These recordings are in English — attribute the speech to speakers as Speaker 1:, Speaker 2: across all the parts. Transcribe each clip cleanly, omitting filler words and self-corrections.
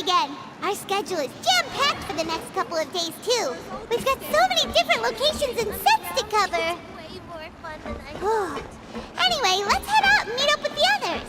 Speaker 1: again. Our schedule is jam-packed for the next couple of days, too. We've got so many different locations and sets to cover.
Speaker 2: Way more fun than I thought.
Speaker 1: Anyway, let's head out and meet up with the others.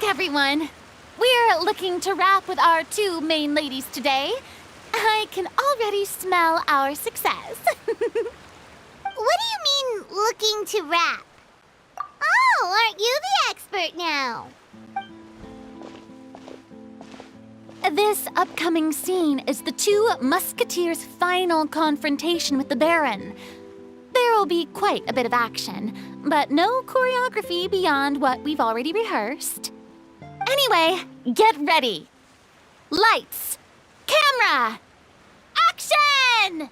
Speaker 3: Everyone, we're looking to wrap with our two main ladies today. I can already smell our success.
Speaker 1: What do you mean, looking to wrap? Oh, aren't you the expert now?
Speaker 3: This upcoming scene is the two musketeers' final confrontation with the Baron. There will be quite a bit of action, but no choreography beyond what we've already rehearsed. Anyway, get ready. Lights, camera, action!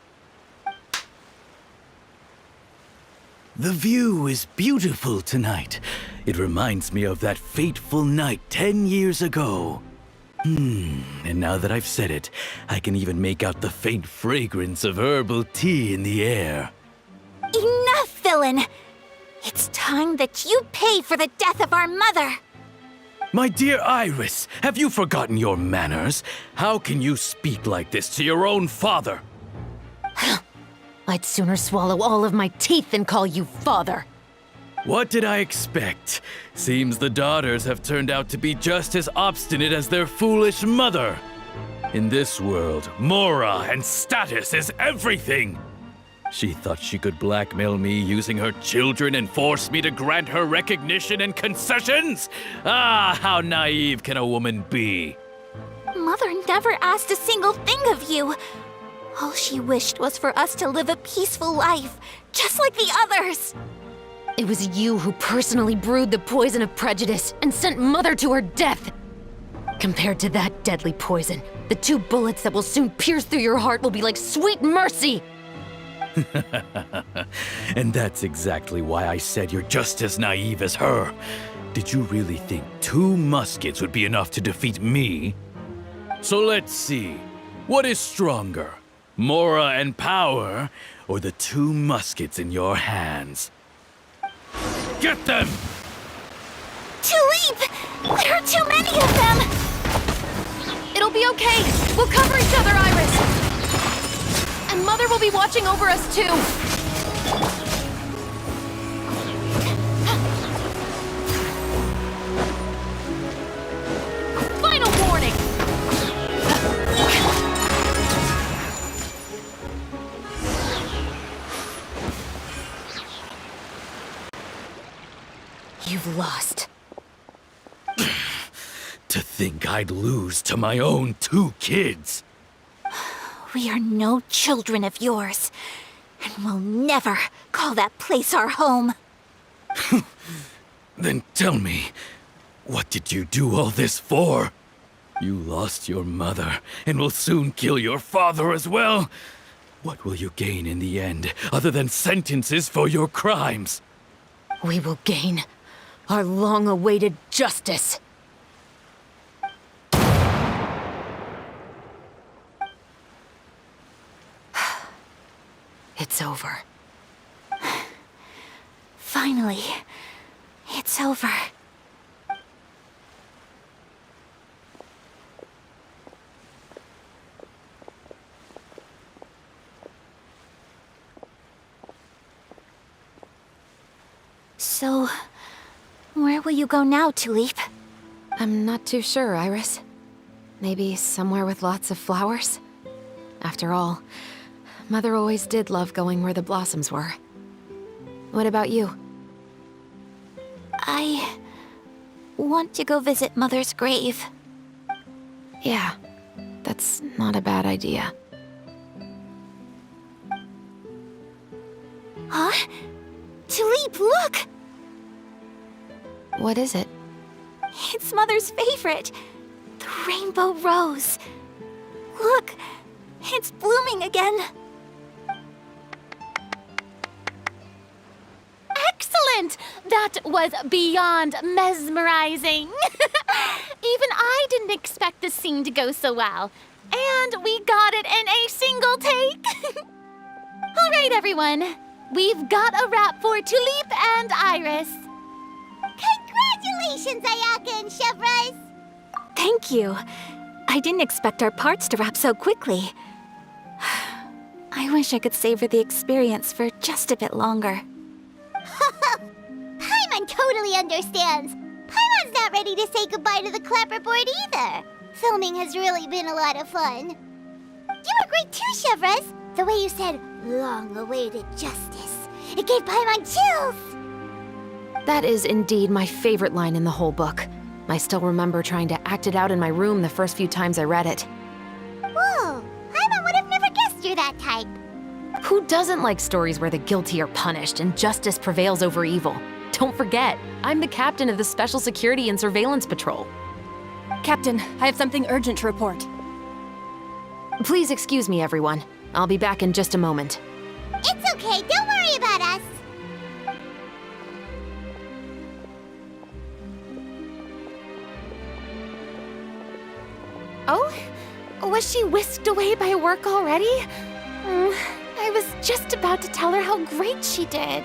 Speaker 4: The view is beautiful tonight. It reminds me of that fateful night 10 years ago. And now that I've said it, I can even make out the faint fragrance of herbal tea in the air.
Speaker 2: Enough, villain! It's time that you pay for the death of our mother!
Speaker 4: My dear Iris, have you forgotten your manners? How can you speak like this to your own father?
Speaker 5: I'd sooner swallow all of my teeth than call you father.
Speaker 4: What did I expect? Seems the daughters have turned out to be just as obstinate as their foolish mother. In this world, Mawar and status is everything. She thought she could blackmail me using her children and force me to grant her recognition and concessions? Ah, how naive can a woman be?
Speaker 2: Mother never asked a single thing of you. All she wished was for us to live a peaceful life, just like the others.
Speaker 5: It was you who personally brewed the poison of prejudice and sent Mother to her death. Compared to that deadly poison, the 2 bullets that will soon pierce through your heart will be like sweet mercy.
Speaker 4: And that's exactly why I said you're just as naive as her. Did you really think 2 muskets would be enough to defeat me? So let's see. What is stronger? Mawar and power, or the 2 muskets in your hands? Get them!
Speaker 2: Tulip! There are too many of them!
Speaker 3: It'll be okay. We'll cover each other, Iris. And Mother will be watching over us, too. Final warning!
Speaker 5: You've lost.
Speaker 4: To think I'd lose to my own 2 kids.
Speaker 2: We are no children of yours, and we'll never call that place our home.
Speaker 4: Then tell me, what did you do all this for? You lost your mother, and will soon kill your father as well. What will you gain in the end, other than sentences for your crimes?
Speaker 5: We will gain our long-awaited justice. It's over.
Speaker 2: Finally, it's over. So, where will you go now, Tulip?
Speaker 5: I'm not too sure, Iris. Maybe somewhere with lots of flowers? After all, Mother always did love going where the blossoms were. What about you?
Speaker 2: I want to go visit Mother's grave.
Speaker 5: Yeah, that's not a bad idea.
Speaker 2: Huh? Tulip, look!
Speaker 5: What is it?
Speaker 2: It's Mother's favorite. The rainbow rose. Look, it's blooming again.
Speaker 3: Excellent! That was beyond mesmerizing. Even I didn't expect this scene to go so well. And we got it in a single take. All right, everyone. We've got a wrap for Tulip and Iris.
Speaker 1: Congratulations, Ayaka and Chevrolet!
Speaker 2: Thank you. I didn't expect our parts to wrap so quickly. I wish I could savor the experience for just a bit longer.
Speaker 1: Paimon totally understands. Paimon's not ready to say goodbye to the clapperboard either. Filming has really been a lot of fun. You were great too, Chevrolet. The way you said, long-awaited justice. It gave Paimon chills.
Speaker 5: That is indeed my favorite line in the whole book. I still remember trying to act it out in my room the first few times I read it.
Speaker 1: Whoa, Paimon would have never guessed you're that type.
Speaker 5: Who doesn't like stories where the guilty are punished and justice prevails over evil? Don't forget, I'm the captain of the Special Security and Surveillance Patrol.
Speaker 6: Captain, I have something urgent to report.
Speaker 5: Please excuse me, everyone. I'll be back in just a moment.
Speaker 1: It's okay, don't worry about us.
Speaker 3: Oh? Was she whisked away by work already? I was just about to tell her how great she did.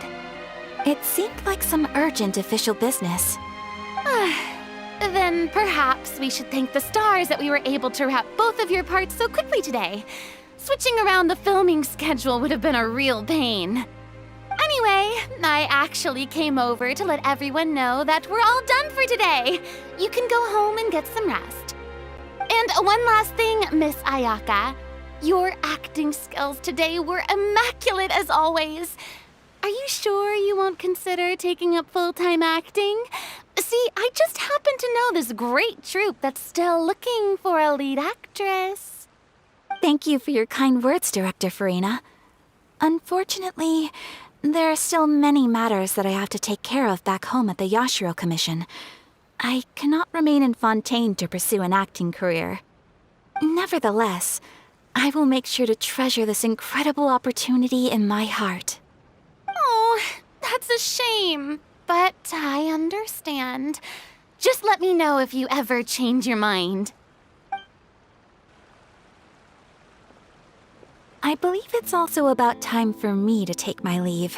Speaker 2: It seemed like some urgent official business.
Speaker 3: Then perhaps we should thank the stars that we were able to wrap both of your parts so quickly today. Switching around the filming schedule would have been a real pain. Anyway, I actually came over to let everyone know that we're all done for today. You can go home and get some rest. And one last thing, Miss Ayaka. Your acting skills today were immaculate as always. Are you sure you won't consider taking up full-time acting? See, I just happen to know this great troupe that's still looking for a lead actress.
Speaker 2: Thank you for your kind words, Director Farina. Unfortunately, there are still many matters that I have to take care of back home at the Yashiro Commission. I cannot remain in Fontaine to pursue an acting career. Nevertheless, I will make sure to treasure this incredible opportunity in my heart.
Speaker 3: Oh, that's a shame. But I understand. Just let me know if you ever change your mind.
Speaker 2: I believe it's also about time for me to take my leave.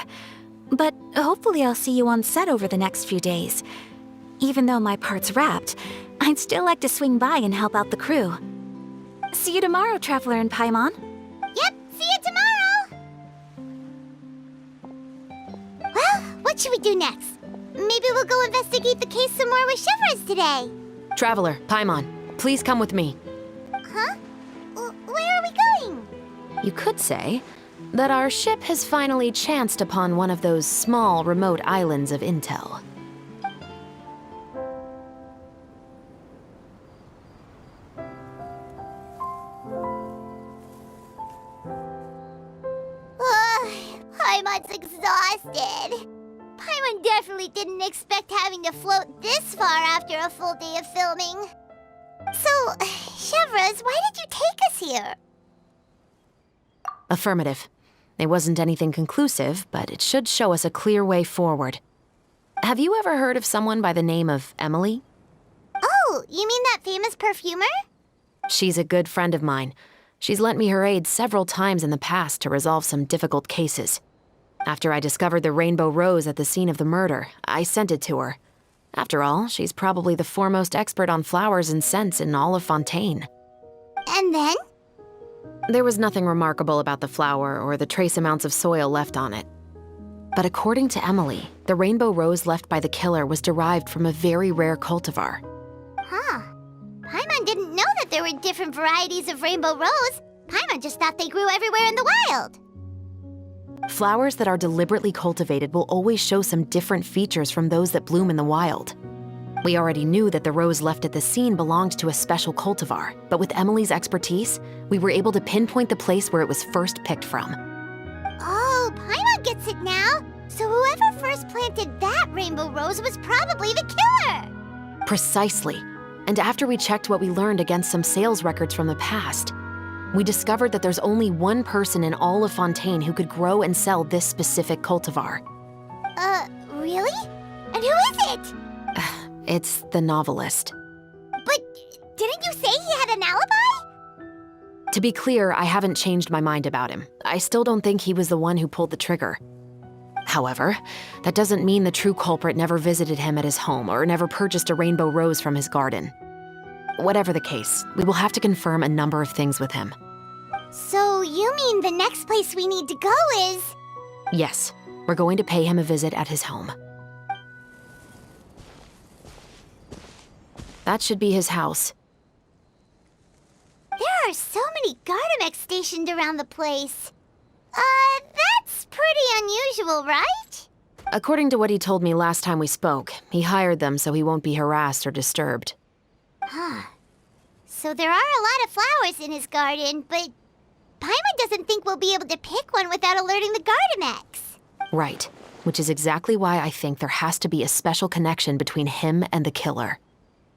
Speaker 2: But hopefully I'll see you on set over the next few days. Even though my part's wrapped, I'd still like to swing by and help out the crew. See you tomorrow, Traveler and Paimon.
Speaker 1: Yep, see you tomorrow! Well, what should we do next? Maybe we'll go investigate the case some more with Chevrolet today.
Speaker 5: Traveler, Paimon, please come with me.
Speaker 1: Huh? Where are we going?
Speaker 5: You could say that our ship has finally chanced upon one of those small, remote islands of intel.
Speaker 1: Paimon's exhausted. Paimon definitely didn't expect having to float this far after a full day of filming. So, Chevrolet, why did you take us here?
Speaker 5: Affirmative. It wasn't anything conclusive, but it should show us a clear way forward. Have you ever heard of someone by the name of Emily?
Speaker 1: Oh, you mean that famous perfumer?
Speaker 5: She's a good friend of mine. She's lent me her aid several times in the past to resolve some difficult cases. After I discovered the rainbow rose at the scene of the murder, I sent it to her. After all, she's probably the foremost expert on flowers and scents in all of Fontaine.
Speaker 1: And then?
Speaker 5: There was nothing remarkable about the flower or the trace amounts of soil left on it. But according to Emily, the rainbow rose left by the killer was derived from a very rare cultivar.
Speaker 1: Huh. Paimon didn't know that there were different varieties of rainbow rose. Paimon just thought they grew everywhere in the wild.
Speaker 5: Flowers that are deliberately cultivated will always show some different features from those that bloom in the wild. We already knew that the rose left at the scene belonged to a special cultivar, but with Emily's expertise, we were able to pinpoint the place where it was first picked from.
Speaker 1: Oh, Paimon gets it now. So whoever first planted that rainbow rose was probably the killer.
Speaker 5: Precisely. And after we checked what we learned against some sales records from the past, we discovered that there's only one person in all of Fontaine who could grow and sell this specific cultivar.
Speaker 1: Really? And who is it?
Speaker 5: It's the novelist.
Speaker 1: But didn't you say he had an alibi?
Speaker 5: To be clear, I haven't changed my mind about him. I still don't think he was the one who pulled the trigger. However, that doesn't mean the true culprit never visited him at his home or never purchased a rainbow rose from his garden. Whatever the case, we will have to confirm a number of things with him.
Speaker 1: So you mean the next place we need to go is...
Speaker 5: Yes, we're going to pay him a visit at his home. That should be his house.
Speaker 1: There are so many Gardamex stationed around the place. That's pretty unusual, right?
Speaker 5: According to what he told me last time we spoke, he hired them so he won't be harassed or disturbed.
Speaker 1: So there are a lot of flowers in his garden, but Paimon doesn't think we'll be able to pick one without alerting the Gardamex.
Speaker 5: Right, which is exactly why I think there has to be a special connection between him and the killer.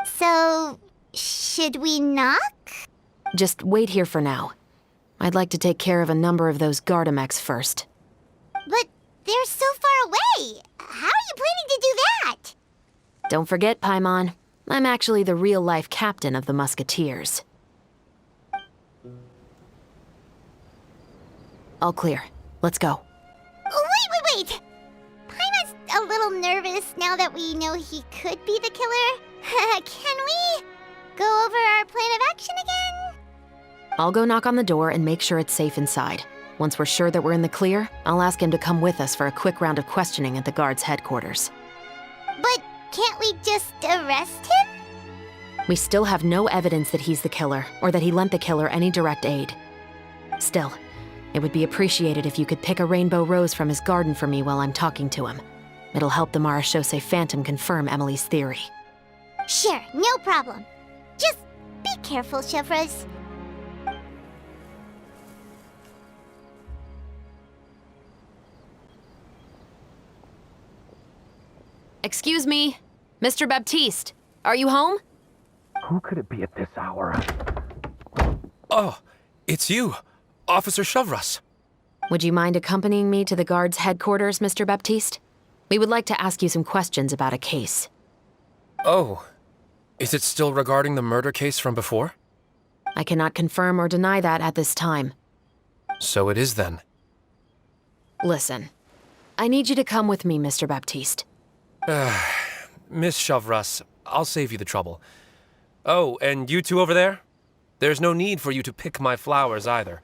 Speaker 1: So, should we knock?
Speaker 5: Just wait here for now. I'd like to take care of a number of those Gardamex first.
Speaker 1: But they're so far away. How are you planning to do that?
Speaker 5: Don't forget, Paimon, I'm actually the real-life captain of the Musketeers. All clear. Let's go.
Speaker 1: Wait! Paimon's a little nervous now that we know he could be the killer. Can we go over our plan of action again?
Speaker 5: I'll go knock on the door and make sure it's safe inside. Once we're sure that we're in the clear, I'll ask him to come with us for a quick round of questioning at the guard's headquarters.
Speaker 1: But can't we just arrest him?
Speaker 5: We still have no evidence that he's the killer, or that he lent the killer any direct aid. Still, it would be appreciated if you could pick a rainbow rose from his garden for me while I'm talking to him. It'll help the Marechaussee Phantom confirm Emily's theory.
Speaker 1: Sure, no problem. Just be careful, Chevres.
Speaker 5: Excuse me, Mr. Baptiste, are you home?
Speaker 7: Who could it be at this hour? Oh, it's you, Officer Chevres.
Speaker 5: Would you mind accompanying me to the guard's headquarters, Mr. Baptiste? We would like to ask you some questions about a case.
Speaker 7: Oh, is it still regarding the murder case from before?
Speaker 5: I cannot confirm or deny that at this time.
Speaker 7: So it is then.
Speaker 5: Listen, I need you to come with me, Mr. Baptiste.
Speaker 7: Miss Chevres, I'll save you the trouble. Oh, and you two over there? There's no need for you to pick my flowers either.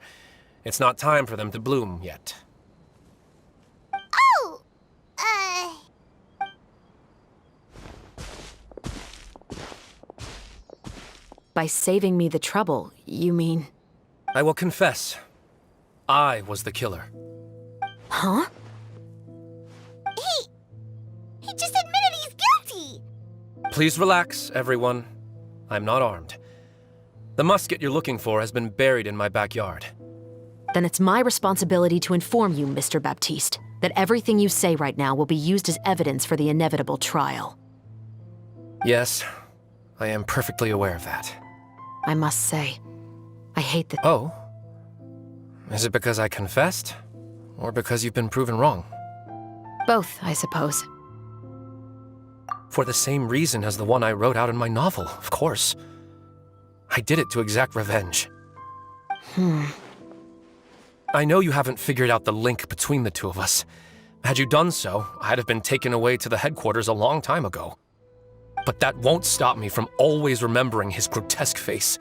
Speaker 7: It's not time for them to bloom yet.
Speaker 1: Oh!
Speaker 5: By saving me the trouble, you mean...
Speaker 7: I will confess. I was the killer.
Speaker 5: Huh?
Speaker 1: He just admitted he's guilty!
Speaker 7: Please relax, everyone. I'm not armed. The musket you're looking for has been buried in my backyard.
Speaker 5: Then it's my responsibility to inform you, Mr. Baptiste, that everything you say right now will be used as evidence for the inevitable trial.
Speaker 7: Yes, I am perfectly aware of that.
Speaker 5: I must say, I hate the...
Speaker 7: Oh? Is it because I confessed? Or because you've been proven wrong?
Speaker 5: Both, I suppose.
Speaker 7: For the same reason as the one I wrote out in my novel, of course. I did it to exact revenge. I know you haven't figured out the link between the two of us. Had you done so, I'd have been taken away to the headquarters a long time ago. But that won't stop me from always remembering his grotesque face.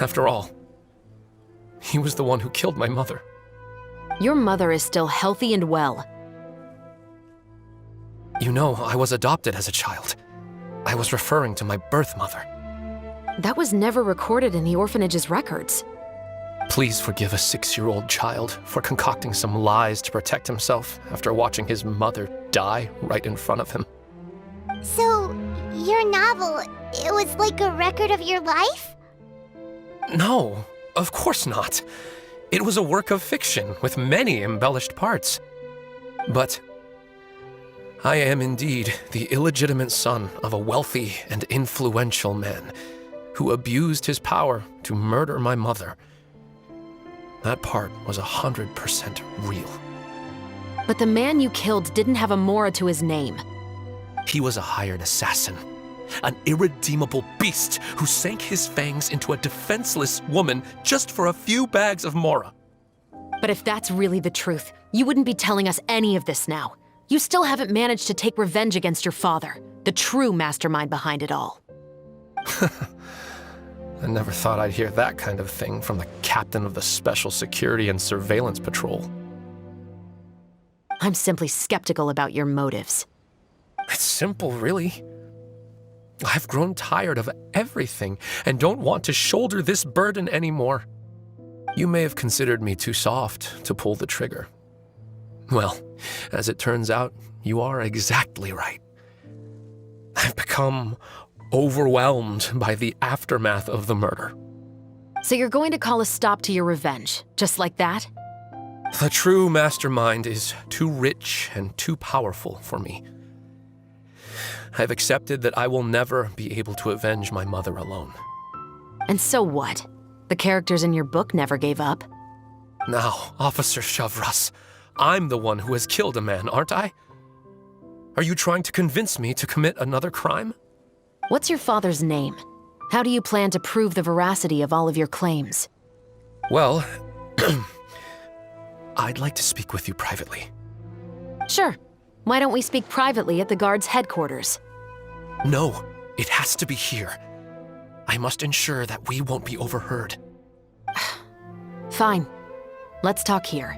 Speaker 7: After all, he was the one who killed my mother.
Speaker 5: Your mother is still healthy and well.
Speaker 7: You know, I was adopted as a child. I was referring to my birth mother.
Speaker 5: That was never recorded in the orphanage's records.
Speaker 7: Please forgive a 6-year-old child for concocting some lies to protect himself after watching his mother die right in front of him.
Speaker 1: So, your novel, it was like a record of your life?
Speaker 7: No, of course not. It was a work of fiction with many embellished parts. But I am indeed the illegitimate son of a wealthy and influential man who abused his power to murder my mother. That part was 100% real.
Speaker 5: But the man you killed didn't have a Mora to his name.
Speaker 7: He was a hired assassin, an irredeemable beast who sank his fangs into a defenseless woman just for a few bags of Mora.
Speaker 5: But if that's really the truth, you wouldn't be telling us any of this now. You still haven't managed to take revenge against your father, the true mastermind behind it all.
Speaker 7: I never thought I'd hear that kind of thing from the captain of the Special Security and Surveillance Patrol.
Speaker 5: I'm simply skeptical about your motives.
Speaker 7: It's simple, really. I've grown tired of everything and don't want to shoulder this burden anymore. You may have considered me too soft to pull the trigger. Well, as it turns out, you are exactly right. I've become overwhelmed by the aftermath of the murder.
Speaker 5: So you're going to call a stop to your revenge, just like that?
Speaker 7: The true mastermind is too rich and too powerful for me. I've accepted that I will never be able to avenge my mother alone.
Speaker 5: And so what? The characters in your book never gave up.
Speaker 7: Now, Officer Shavras, I'm the one who has killed a man, aren't I? Are you trying to convince me to commit another crime?
Speaker 5: What's your father's name? How do you plan to prove the veracity of all of your claims?
Speaker 7: Well, I'd like to speak with you privately.
Speaker 5: Sure. Why don't we speak privately at the guard's headquarters?
Speaker 7: No, it has to be here. I must ensure that we won't be overheard.
Speaker 5: Fine. Let's talk here.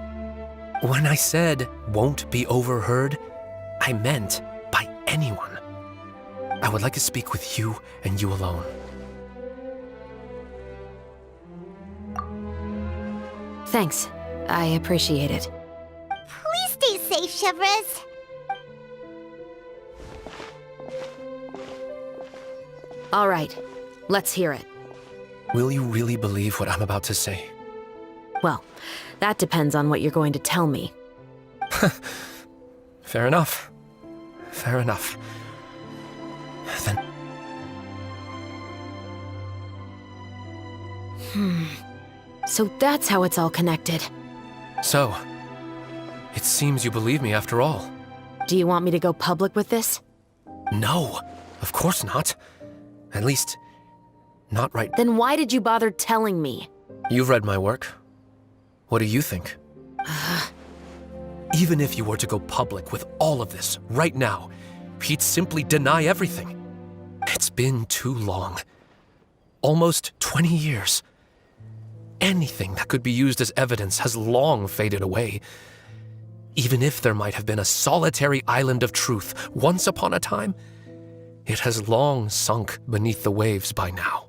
Speaker 7: When I said won't be overheard, I meant by anyone. I would like to speak with you and you alone.
Speaker 5: Thanks. I appreciate it.
Speaker 1: Please stay safe, Chevres.
Speaker 5: All right. Let's hear it.
Speaker 7: Will you really believe what I'm about to say?
Speaker 5: Well, that depends on what you're going to tell me.
Speaker 7: Fair enough. Fair enough. Then...
Speaker 5: So that's how it's all connected.
Speaker 7: So, it seems you believe me after all.
Speaker 5: Do you want me to go public with this?
Speaker 7: No, of course not. At least, not right.
Speaker 5: Then why did you bother telling me?
Speaker 7: You've read my work. What do you think? Even if you were to go public with all of this right now, he'd simply deny everything. It's been too long. Almost 20 years. Anything that could be used as evidence has long faded away. Even if there might have been a solitary island of truth once upon a time, it has long sunk beneath the waves by now.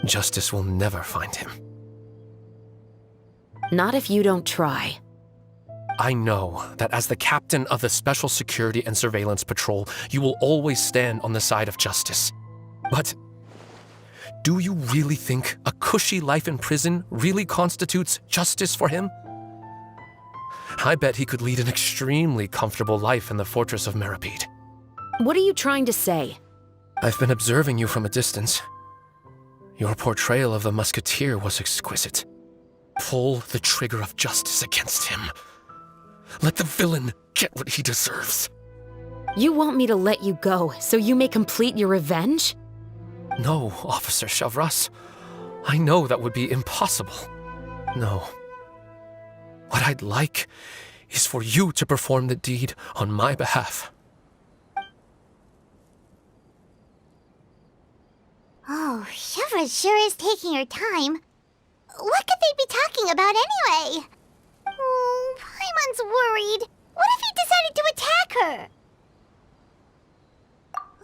Speaker 7: Justice will never find him.
Speaker 5: Not if you don't try.
Speaker 7: I know that as the captain of the Special Security and Surveillance Patrol, you will always stand on the side of justice. But do you really think a cushy life in prison really constitutes justice for him? I bet he could lead an extremely comfortable life in the fortress of Meripede.
Speaker 5: What are you trying to say?
Speaker 7: I've been observing you from a distance. Your portrayal of the musketeer was exquisite. Pull the trigger of justice against him. Let the villain get what he deserves.
Speaker 5: You want me to let you go so you may complete your revenge?
Speaker 7: No, Officer Shavras. I know that would be impossible. No. What I'd like is for you to perform the deed on my behalf.
Speaker 1: Oh, Chevres sure is taking her time. What could they be talking about anyway? Oh, Paimon's worried. What if he decided to attack her?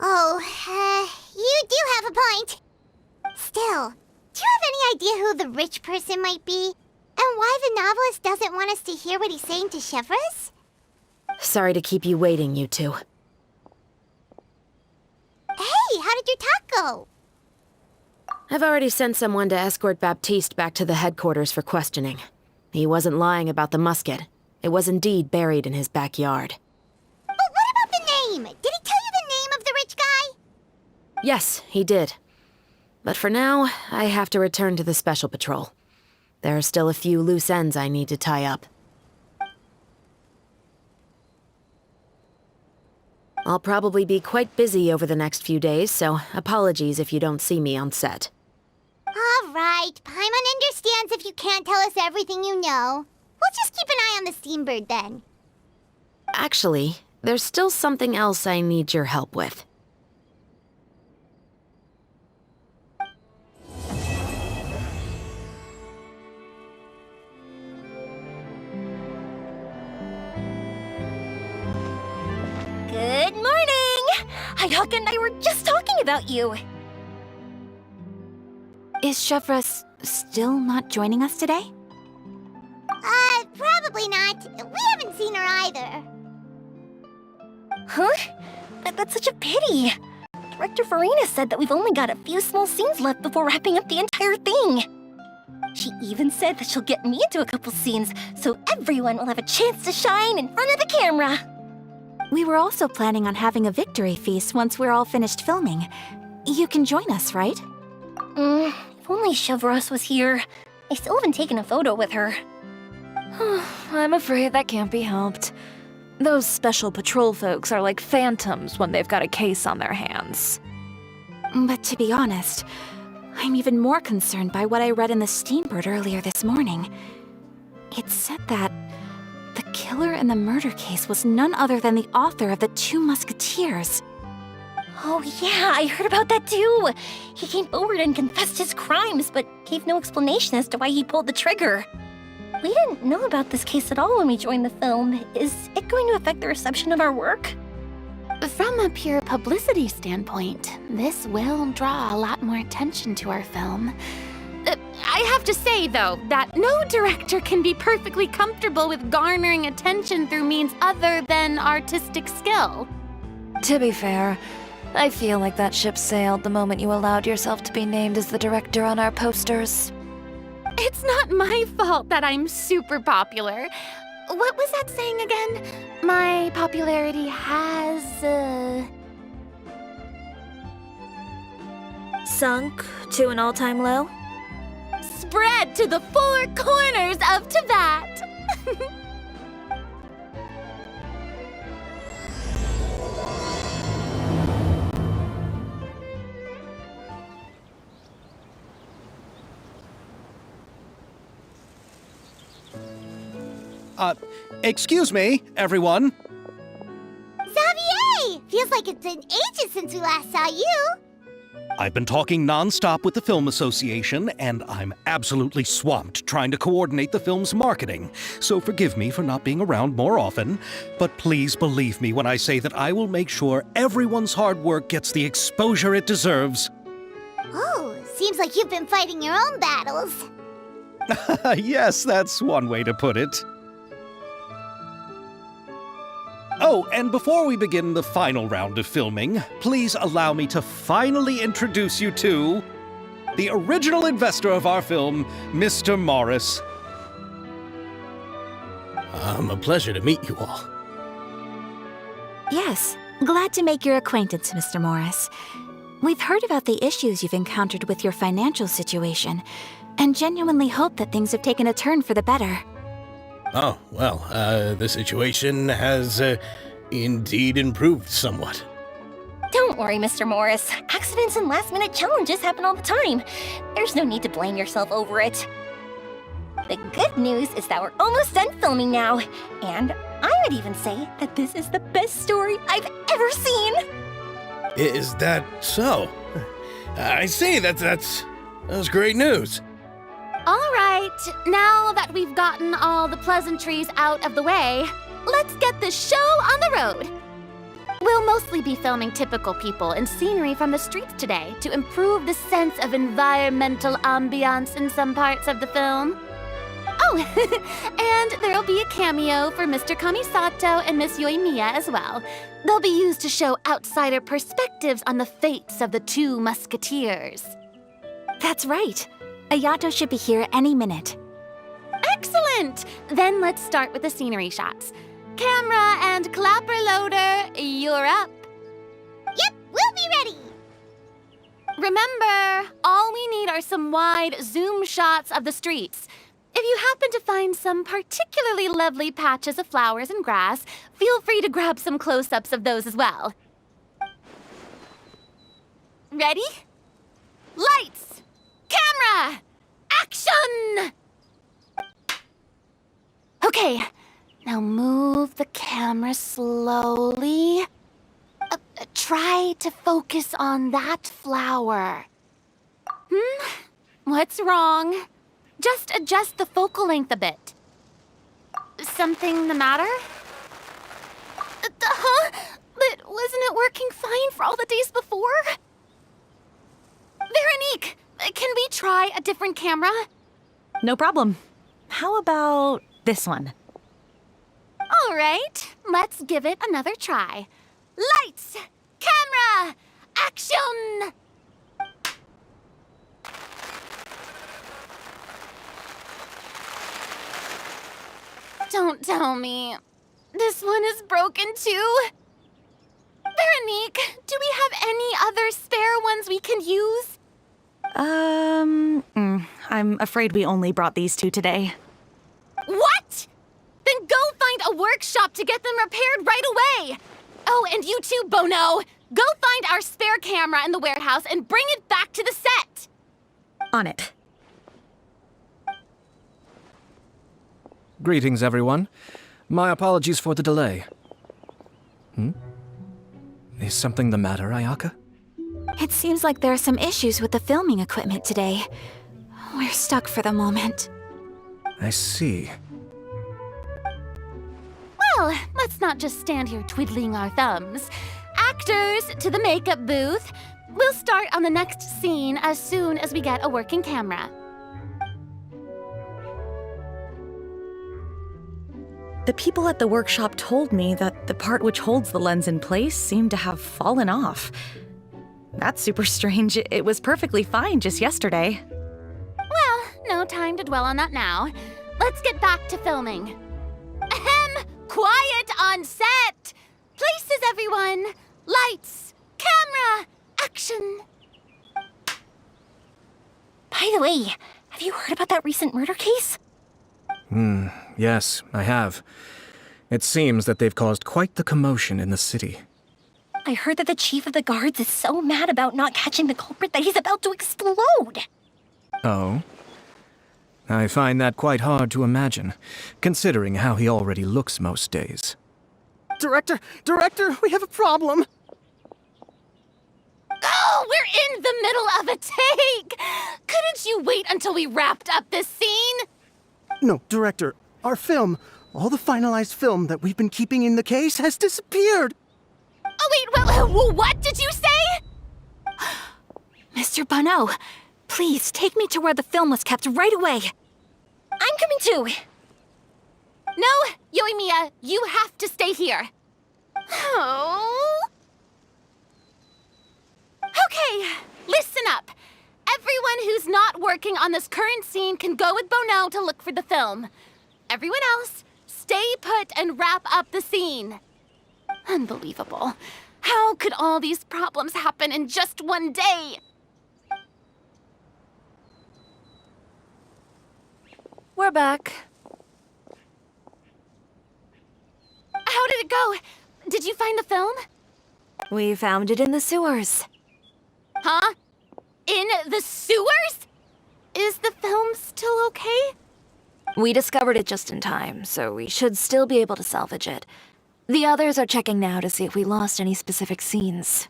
Speaker 1: Oh, you do have a point. Still, do you have any idea who the rich person might be? And why the novelist doesn't want us to hear what he's saying to Chevres?
Speaker 5: Sorry to keep you waiting, you two.
Speaker 1: Hey, how did your talk go?
Speaker 5: I've already sent someone to escort Baptiste back to the headquarters for questioning. He wasn't lying about the musket. It was indeed buried in his backyard.
Speaker 1: But what about the name? Did he tell you the name of the rich guy?
Speaker 5: Yes, he did. But for now, I have to return to the Special Patrol. There are still a few loose ends I need to tie up. I'll probably be quite busy over the next few days, so apologies if you don't see me on set.
Speaker 1: All right, Paimon understands if you can't tell us everything you know. We'll just keep an eye on the Steambird then.
Speaker 5: Actually, there's still something else I need your help with.
Speaker 6: Good morning! Hayaka and I were just talking about you.
Speaker 2: Is Chevra still not joining us today?
Speaker 1: Probably not. We haven't seen her either.
Speaker 6: Huh? That's such a pity. Director Farina said that we've only got a few small scenes left before wrapping up the entire thing. She even said that she'll get me into a couple scenes, so everyone will have a chance to shine in front of the camera.
Speaker 2: We were also planning on having a victory feast once we're all finished filming. You can join us, right?
Speaker 6: If only Chevros was here. I still haven't taken a photo with her.
Speaker 8: I'm afraid that can't be helped. Those special patrol folks are like phantoms when they've got a case on their hands.
Speaker 2: But to be honest, I'm even more concerned by what I read in the Steambird earlier this morning. It said that the killer in the murder case was none other than the author of the Two Musketeers.
Speaker 6: Oh yeah, I heard about that too. He came forward and confessed his crimes, but gave no explanation as to why he pulled the trigger. We didn't know about this case at all when we joined the film. Is it going to affect the reception of our work?
Speaker 3: From a pure publicity standpoint, this will draw a lot more attention to our film. I have to say, though, that no director can be perfectly comfortable with garnering attention through means other than artistic skill.
Speaker 8: To be fair, I feel like that ship sailed the moment you allowed yourself to be named as the director on our posters.
Speaker 3: It's not my fault that I'm super popular. What was that saying again? My popularity has,
Speaker 8: Sunk to an all-time low?
Speaker 3: spread to the four corners of Tibet.
Speaker 9: Excuse me, everyone.
Speaker 1: Xavier! Feels like it's been ages since we last saw you.
Speaker 9: I've been talking nonstop with the Film Association, and I'm absolutely swamped trying to coordinate the film's marketing. So forgive me for not being around more often, but please believe me when I say that I will make sure everyone's hard work gets the exposure it deserves.
Speaker 1: Oh, seems like you've been fighting your own battles.
Speaker 9: Yes, that's one way to put it. Oh, and before we begin the final round of filming, please allow me to finally introduce you to the original investor of our film, Mr. Morris.
Speaker 10: A pleasure to meet you all.
Speaker 2: Yes, glad to make your acquaintance, Mr. Morris. We've heard about the issues you've encountered with your financial situation, and genuinely hope that things have taken a turn for the better.
Speaker 10: Oh, well, the situation has indeed improved somewhat.
Speaker 6: Don't worry, Mr. Morris. Accidents and last-minute challenges happen all the time. There's no need to blame yourself over it. The good news is that we're almost done filming now. And I would even say that this is the best story I've ever seen.
Speaker 10: Is that so? I see, that's great news.
Speaker 3: All right, now that we've gotten all the pleasantries out of the way, let's get the show on the road. We'll mostly be filming typical people and scenery from the streets today to improve the sense of environmental ambiance in some parts of the film. Oh, and there'll be a cameo for Mr. Kamisato and Miss Yoimiya as well. They'll be used to show outsider perspectives on the fates of the Two Musketeers.
Speaker 2: That's right. Ayato should be here any minute.
Speaker 3: Excellent! Then let's start with the scenery shots. Camera and clapper loader, you're up.
Speaker 1: Yep, we'll be ready.
Speaker 3: Remember, all we need are some wide zoom shots of the streets. If you happen to find some particularly lovely patches of flowers and grass, feel free to grab some close-ups of those as well. Ready? Lights! Camera! Action! Okay, now move the camera slowly. Try to focus on that flower. What's wrong? Just adjust the focal length a bit. Something the matter? Huh? But wasn't it working fine for all the days before? Veronique, can we try a different camera?
Speaker 8: No problem. How about this one?
Speaker 3: All right, let's give it another try. Lights! Camera! Action! Don't tell me. This one is broken too? Veronique, do we have any other spare ones we can use?
Speaker 8: I'm afraid we only brought these two today.
Speaker 3: What? Then go find a workshop to get them repaired right away. Oh, and you too, Bono. Go find our spare camera in the warehouse and bring it back to the set.
Speaker 8: On it.
Speaker 7: Greetings, everyone. My apologies for the delay. Is something the matter, Ayaka?
Speaker 2: It seems like there are some issues with the filming equipment today. We're stuck for the moment.
Speaker 7: I see.
Speaker 3: Well, let's not just stand here twiddling our thumbs. Actors, to the makeup booth. We'll start on the next scene as soon as we get a working camera.
Speaker 8: The people at the workshop told me that the part which holds the lens in place seemed to have fallen off. That's super strange. It was perfectly fine just yesterday.
Speaker 3: Well, no time to dwell on that now. Let's get back to filming. Ahem! Quiet on set! Places, everyone! Lights! Camera! Action!
Speaker 6: By the way, have you heard about that recent murder case?
Speaker 7: Yes, I have. It seems that they've caused quite the commotion in the city.
Speaker 6: I heard that the chief of the guards is so mad about not catching the culprit that he's about to explode.
Speaker 7: Oh? I find that quite hard to imagine, considering how he already looks most days.
Speaker 11: Director, we have a problem.
Speaker 3: Oh, we're in the middle of a take! Couldn't you wait until we wrapped up this scene?
Speaker 11: No, Director, our film, all the finalized film that we've been keeping in the case has disappeared.
Speaker 3: Oh, wait, what did you say?
Speaker 2: Mr. Bono, please take me to where the film was kept right away.
Speaker 6: I'm coming too.
Speaker 3: No, Yoimiya, you have to stay here. Oh. Okay, listen up. Everyone who's not working on this current scene can go with Bono to look for the film. Everyone else, stay put and wrap up the scene. Unbelievable. How could all these problems happen in just one day?
Speaker 8: We're back.
Speaker 3: How did it go? Did you find the film?
Speaker 8: We found it in the sewers.
Speaker 3: Huh? In the sewers? Is the film still okay?
Speaker 8: We discovered it just in time, so we should still be able to salvage it. The others are checking now to see if we lost any specific scenes.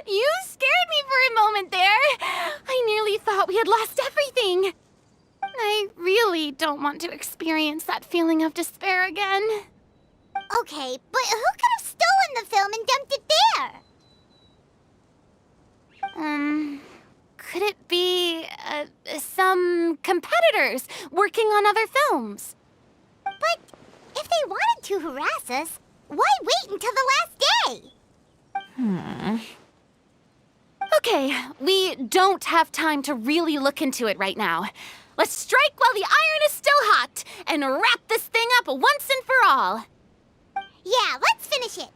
Speaker 3: You scared me for a moment there. I nearly thought we had lost everything. I really don't want to experience that feeling of despair again.
Speaker 1: Okay, but who could have stolen the film and dumped it there?
Speaker 3: Could it be, some competitors working on other films?
Speaker 1: But if they wanted to harass us, why wait until the last day?
Speaker 3: Okay, we don't have time to really look into it right now. Let's strike while the iron is still hot and wrap this thing up once and for all.
Speaker 1: Yeah, let's finish it.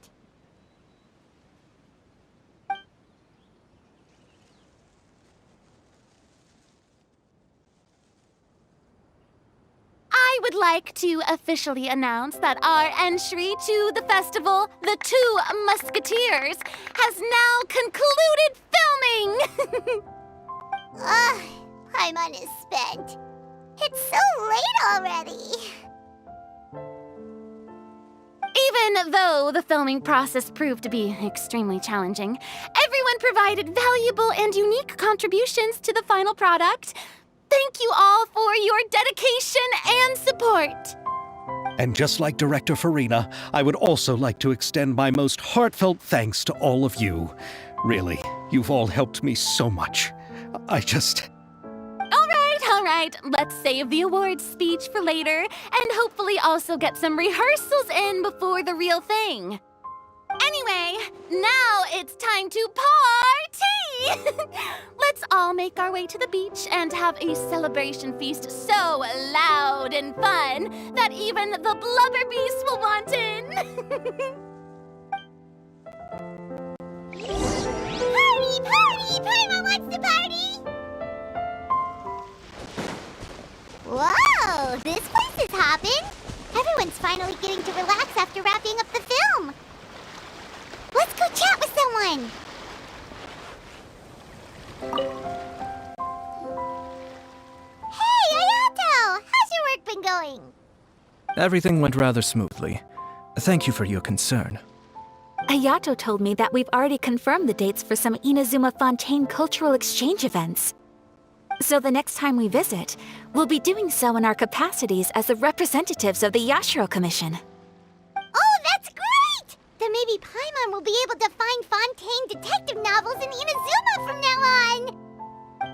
Speaker 3: I would like to officially announce that our entry to the festival, The Two Musketeers, has now concluded filming!
Speaker 1: Ugh, Paimon is spent. It's so late already.
Speaker 3: Even though the filming process proved to be extremely challenging, everyone provided valuable and unique contributions to the final product. Thank you all for your dedication and support.
Speaker 9: And just like Director Farina, I would also like to extend my most heartfelt thanks to all of you. Really, you've all helped me so much.
Speaker 3: All right, let's save the awards speech for later and hopefully also get some rehearsals in before the real thing. Anyway, now it's time to party! Let's all make our way to the beach and have a celebration feast so loud and fun that even the blubber beast will want in.
Speaker 1: Party, party! Paimon wants to party! Whoa, this place is hopping. Everyone's finally getting to relax after wrapping up the film. Let's go chat with someone. Hey, Ayato! How's your work been going?
Speaker 12: Everything went rather smoothly. Thank you for your concern.
Speaker 2: Ayato told me that we've already confirmed the dates for some Inazuma Fontaine cultural exchange events. So the next time we visit, we'll be doing so in our capacities as the representatives of the Yashiro Commission.
Speaker 1: Oh, that's great! Then maybe Paimon will be able to find Fontaine detective novels in Inazuma from now on!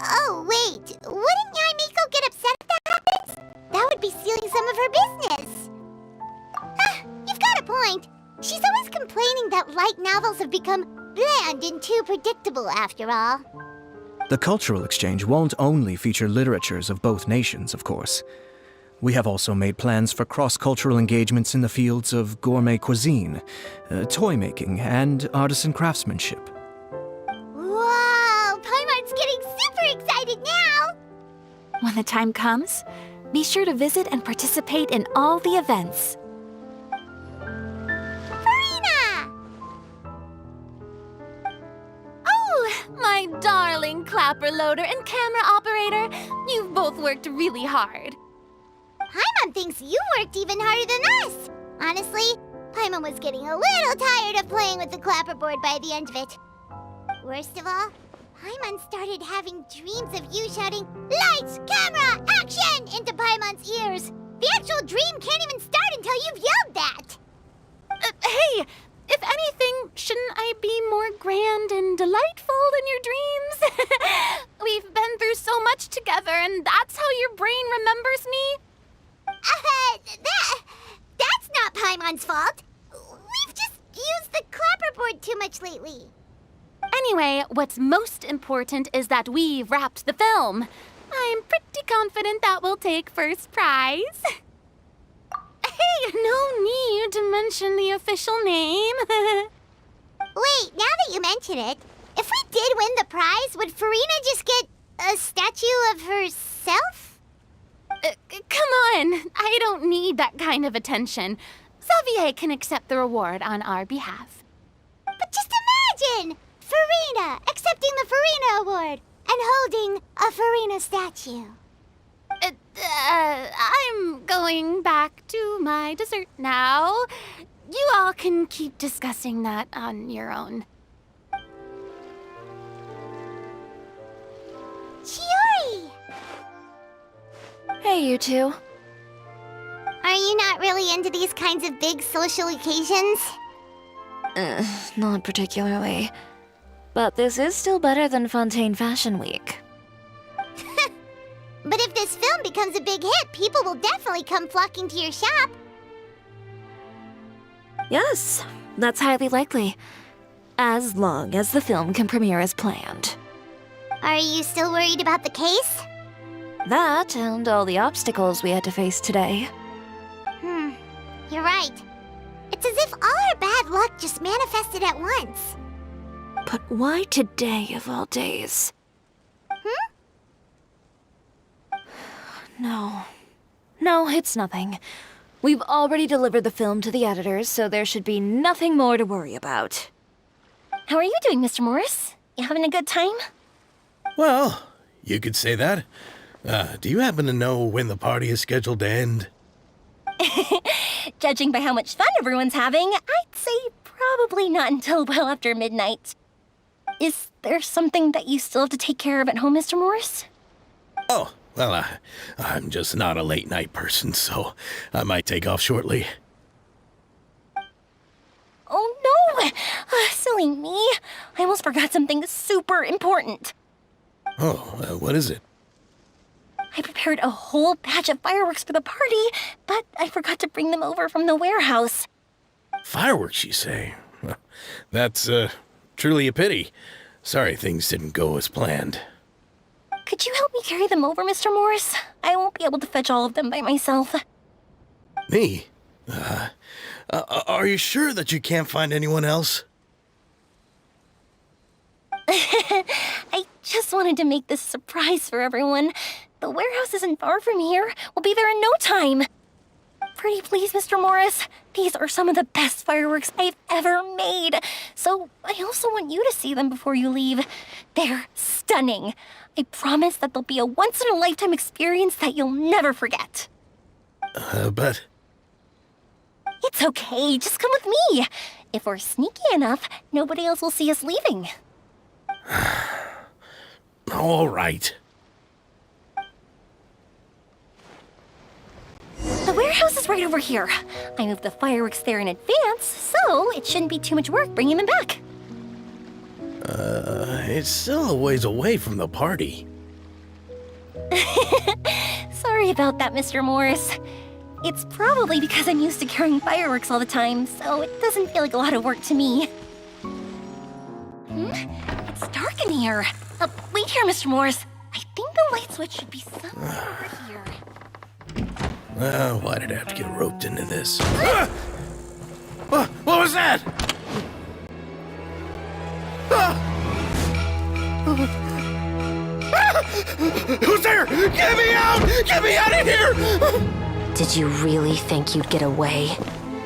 Speaker 1: Oh, wait. Wouldn't Yaimiko get upset if that happens? That would be stealing some of her business. You've got a point. She's always complaining that light novels have become bland and too predictable after all.
Speaker 12: The cultural exchange won't only feature literatures of both nations, of course. We have also made plans for cross-cultural engagements in the fields of gourmet cuisine, toy making, and artisan craftsmanship.
Speaker 1: Whoa! Paimon's getting super excited now!
Speaker 2: When the time comes, be sure to visit and participate in all the events.
Speaker 1: Farina!
Speaker 3: Oh, my darling clapper loader and camera operator, you've both worked really hard.
Speaker 1: Paimon thinks you worked even harder than us. Honestly, Paimon was getting a little tired of playing with the clapperboard by the end of it. Worst of all, Paimon started having dreams of you shouting, "Lights, camera, action!" into Paimon's ears. The actual dream can't even start until you've yelled that.
Speaker 3: Hey, if anything, shouldn't I be more grand and delightful than your dreams? We've been through so much together, and that's how your brain remembers me?
Speaker 1: That's not Paimon's fault. We've just used the clapperboard too much lately.
Speaker 3: Anyway, what's most important is that we've wrapped the film. I'm pretty confident that we'll take first prize. Hey, no need to mention the official name.
Speaker 1: Wait, now that you mention it, if we did win the prize, would Farina just get a statue of herself?
Speaker 3: Come on, I don't need that kind of attention. Xavier can accept the reward on our behalf.
Speaker 1: But just imagine! Farina accepting the Farina Award and holding a Farina statue.
Speaker 3: I'm going back to my dessert now. You all can keep discussing that on your own.
Speaker 1: Chiori!
Speaker 2: Hey, you two.
Speaker 1: Are you not really into these kinds of big social occasions?
Speaker 13: Not particularly. But this is still better than Fontaine Fashion Week.
Speaker 1: But if this film becomes a big hit, people will definitely come flocking to your shop.
Speaker 13: Yes, that's highly likely. As long as the film can premiere as planned.
Speaker 1: Are you still worried about the case?
Speaker 13: That and all the obstacles we had to face today.
Speaker 1: You're right. It's as if all our bad luck just manifested at once.
Speaker 13: But why today of all days? No. No, it's nothing. We've already delivered the film to the editors, so there should be nothing more to worry about.
Speaker 6: How are you doing, Mr. Morris? You having a good time?
Speaker 10: Well, you could say that. Do you happen to know when the party is scheduled to end?
Speaker 6: Judging by how much fun everyone's having, I'd say probably not until well after midnight. Is there something that you still have to take care of at home, Mr. Morris?
Speaker 10: Oh, well, I'm just not a late night person, so I might take off shortly.
Speaker 6: Oh no! Silly me. I almost forgot something super important.
Speaker 10: Oh, what is it?
Speaker 6: I prepared a whole batch of fireworks for the party, but I forgot to bring them over from the warehouse.
Speaker 10: Fireworks, you say? Well, that's truly a pity. Sorry things didn't go as planned.
Speaker 6: Could you help me carry them over, Mr. Morris? I won't be able to fetch all of them by myself.
Speaker 10: Me? Are you sure that you can't find anyone else?
Speaker 6: I just wanted to make this a surprise for everyone. The warehouse isn't far from here. We'll be there in no time. Pretty please, Mr. Morris. These are some of the best fireworks I've ever made. So I also want you to see them before you leave. They're stunning. I promise that they'll be a once-in-a-lifetime experience that you'll never forget.
Speaker 10: But...
Speaker 6: It's okay. Just come with me. If we're sneaky enough, nobody else will see us leaving.
Speaker 10: All right.
Speaker 6: The warehouse is right over here. I moved the fireworks there in advance, so it shouldn't be too much work bringing them back.
Speaker 10: It's still a ways away from the party.
Speaker 6: Sorry about that, Mr. Morris. It's probably because I'm used to carrying fireworks all the time, so it doesn't feel like a lot of work to me. It's dark in here. Wait here, Mr. Morris. I think the light switch should be somewhere over here.
Speaker 10: Why did I have to get roped into this? What was that? Who's there? Get me out! Get me out of here!
Speaker 5: Did you really think you'd get away,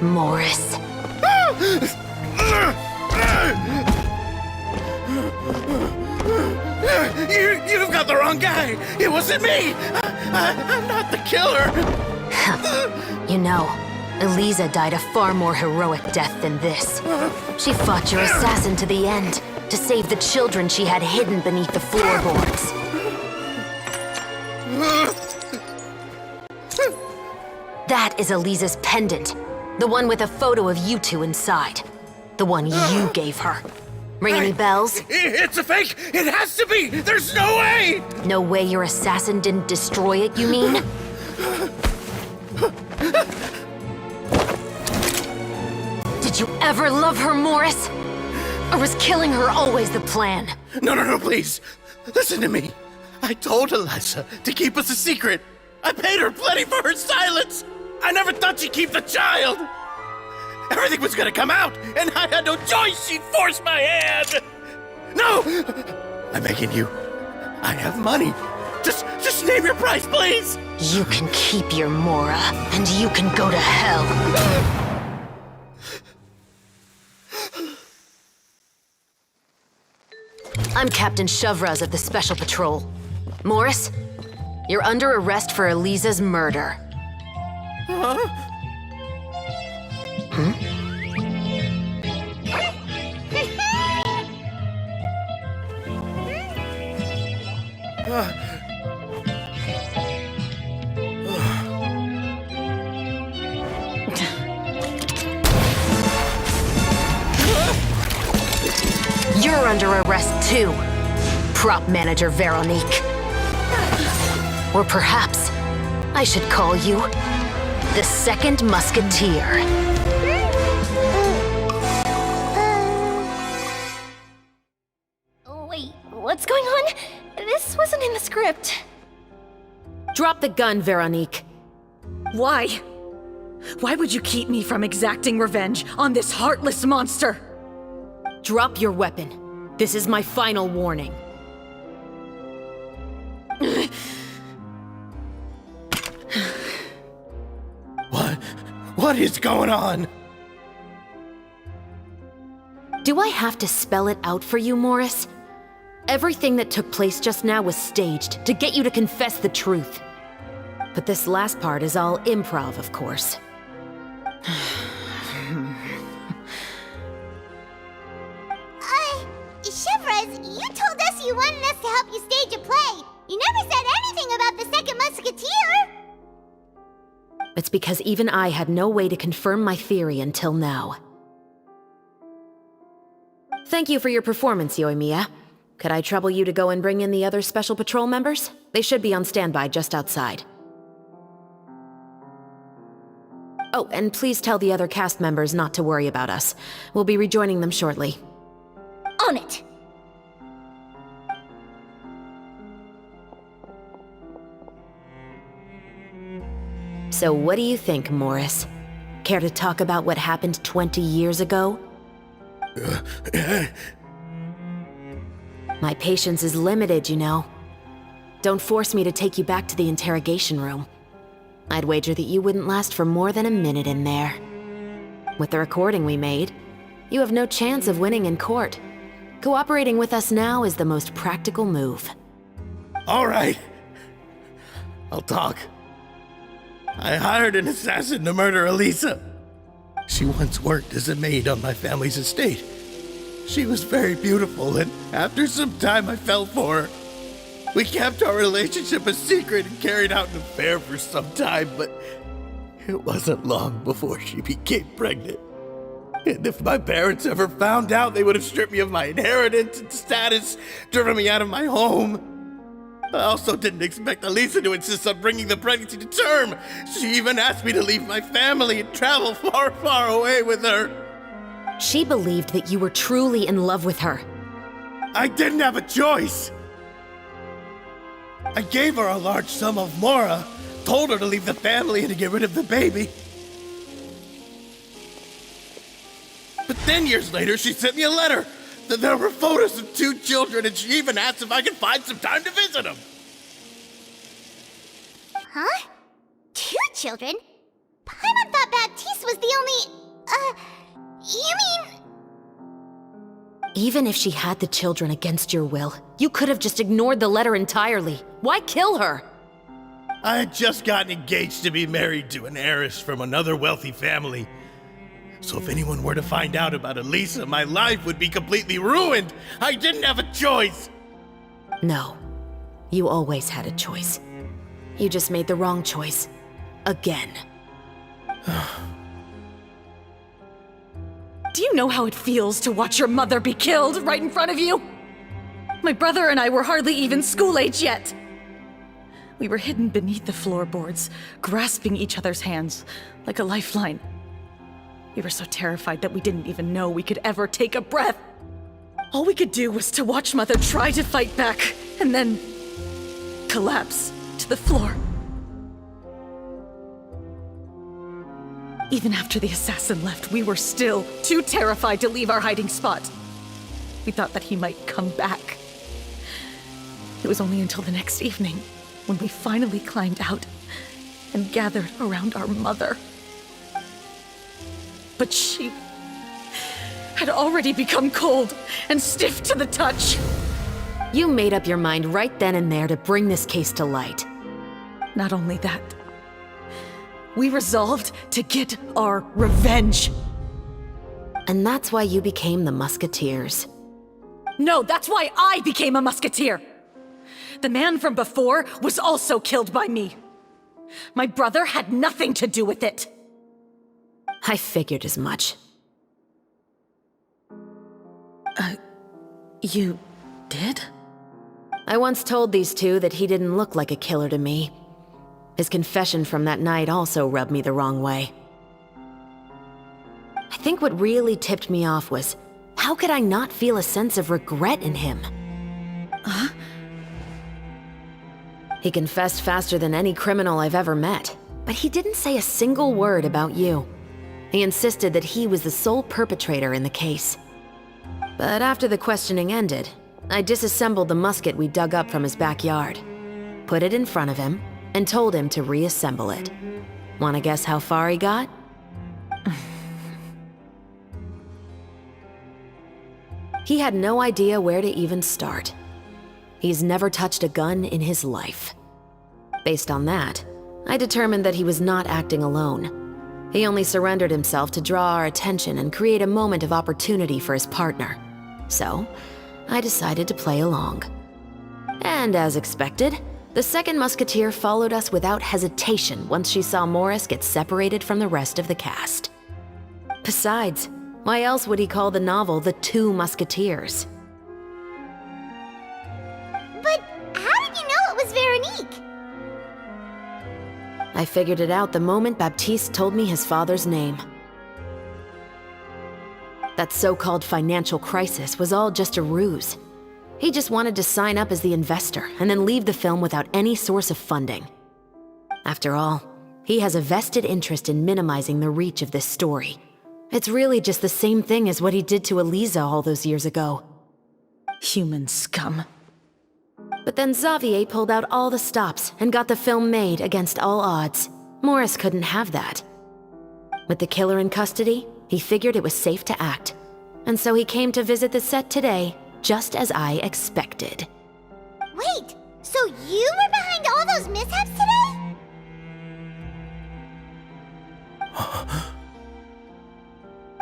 Speaker 5: Morris?
Speaker 10: You've got the wrong guy! It wasn't me! I'm not the killer!
Speaker 5: You know, Eliza died a far more heroic death than this. She fought your assassin to the end, to save the children she had hidden beneath the floorboards. That is Eliza's pendant. The one with a photo of you two inside. The one you gave her. Ring any bells?
Speaker 10: It's a fake! It has to be! There's no way!
Speaker 5: No way your assassin didn't destroy it, you mean? Did you ever love her, Morris? Or was killing her always the plan?
Speaker 10: No, please. Listen to me. I told Eliza to keep us a secret. I paid her plenty for her silence. I never thought she'd keep the child. Everything was gonna come out, and I had no choice. She'd force my hand. No! I'm begging you. I have money. Just name your price, please.
Speaker 5: You can keep your Mora, and you can go to hell. I'm Captain Shovraz of the Special Patrol. Morris, you're under arrest for Eliza's murder. You're under arrest too, prop manager Veronique. Or perhaps I should call you the Second Musketeer.
Speaker 6: Wait, what's going on? This wasn't in the script.
Speaker 5: the gun, Veronique.
Speaker 8: Why? Why would you keep me from exacting revenge on this heartless monster?
Speaker 5: Drop your weapon. This is my final warning.
Speaker 10: What is going on?
Speaker 5: Do I have to spell it out for you, Morris? Everything that took place just now was staged to get you to confess the truth. But this last part is all improv, of course.
Speaker 1: Chevres, you told us you wanted us to help you stage a play. You never said anything about the Second Musketeer.
Speaker 5: It's because even I had no way to confirm my theory until now. Thank you for your performance, Yoimiya. Could I trouble you to go and bring in the other Special Patrol members? They should be on standby just outside. Oh, and please tell the other cast members not to worry about us. We'll be rejoining them shortly.
Speaker 6: On it!
Speaker 5: So what do you think, Morris? Care to talk about what happened 20 years ago? My patience is limited, you know. Don't force me to take you back to the interrogation room. I'd wager that you wouldn't last for more than a minute in there. With the recording we made, you have no chance of winning in court. Cooperating with us now is the most practical move.
Speaker 10: All right. I'll talk. I hired an assassin to murder Elisa. She once worked as a maid on my family's estate. She was very beautiful, and after some time I fell for her. We kept our relationship a secret and carried out an affair for some time, but it wasn't long before she became pregnant. And if my parents ever found out, they would have stripped me of my inheritance and status, driven me out of my home. I also didn't expect Elisa to insist on bringing the pregnancy to term. She even asked me to leave my family and travel far, far away with her.
Speaker 5: She believed that you were truly in love with her.
Speaker 10: I didn't have a choice. I gave her a large sum of mora, told her to leave the family and to get rid of the baby. But then years later, she sent me a letter. There were photos of 2 children, and she even asked if I could find some time to visit them.
Speaker 1: Huh? 2 children? Paimon thought Baptiste was the only... you mean...
Speaker 5: Even if she had the children against your will, you could have just ignored the letter entirely. Why kill her?
Speaker 10: I had just gotten engaged to be married to an heiress from another wealthy family. So if anyone were to find out about Elisa, my life would be completely ruined. I didn't have a choice.
Speaker 5: No. You always had a choice. You just made the wrong choice. Again.
Speaker 8: Do you know how it feels to watch your mother be killed right in front of you? My brother and I were hardly even school age yet. We were hidden beneath the floorboards, grasping each other's hands like a lifeline. We were so terrified that we didn't even know we could ever take a breath. All we could do was to watch Mother try to fight back, and then collapse to the floor. Even after the assassin left, we were still too terrified to leave our hiding spot. We thought that he might come back. It was only until the next evening when we finally climbed out and gathered around our mother. But she had already become cold and stiff to the touch.
Speaker 5: You made up your mind right then and there to bring this case to light.
Speaker 8: Not only that, we resolved to get our revenge.
Speaker 5: And that's why you became the Musketeers.
Speaker 8: No, that's why I became a musketeer. The man from before was also killed by me. My brother had nothing to do with it.
Speaker 5: I figured as much.
Speaker 8: You did?
Speaker 5: I once told these two that he didn't look like a killer to me. His confession from that night also rubbed me the wrong way. I think what really tipped me off was, how could I not feel a sense of regret in him?
Speaker 8: Huh?
Speaker 5: He confessed faster than any criminal I've ever met, but he didn't say a single word about you. He insisted that he was the sole perpetrator in the case. But after the questioning ended, I disassembled the musket we dug up from his backyard, put it in front of him, and told him to reassemble it. Wanna guess how far he got? He had no idea where to even start. He's never touched a gun in his life. Based on that, I determined that he was not acting alone. He only surrendered himself to draw our attention and create a moment of opportunity for his partner. So, I decided to play along. And as expected, the second musketeer followed us without hesitation once she saw Morris get separated from the rest of the cast. Besides, why else would he call the novel The Two Musketeers?
Speaker 1: But how did you know it was Veronique?
Speaker 5: I figured it out the moment Baptiste told me his father's name. That so-called financial crisis was all just a ruse. He just wanted to sign up as the investor and then leave the film without any source of funding. After all, he has a vested interest in minimizing the reach of this story. It's really just the same thing as what he did to Eliza all those years ago.
Speaker 8: Human scum.
Speaker 5: But then Xavier pulled out all the stops and got the film made against all odds. Morris couldn't have that. With the killer in custody, he figured it was safe to act. And so he came to visit the set today, just as I expected.
Speaker 1: Wait, so you were behind all those mishaps today?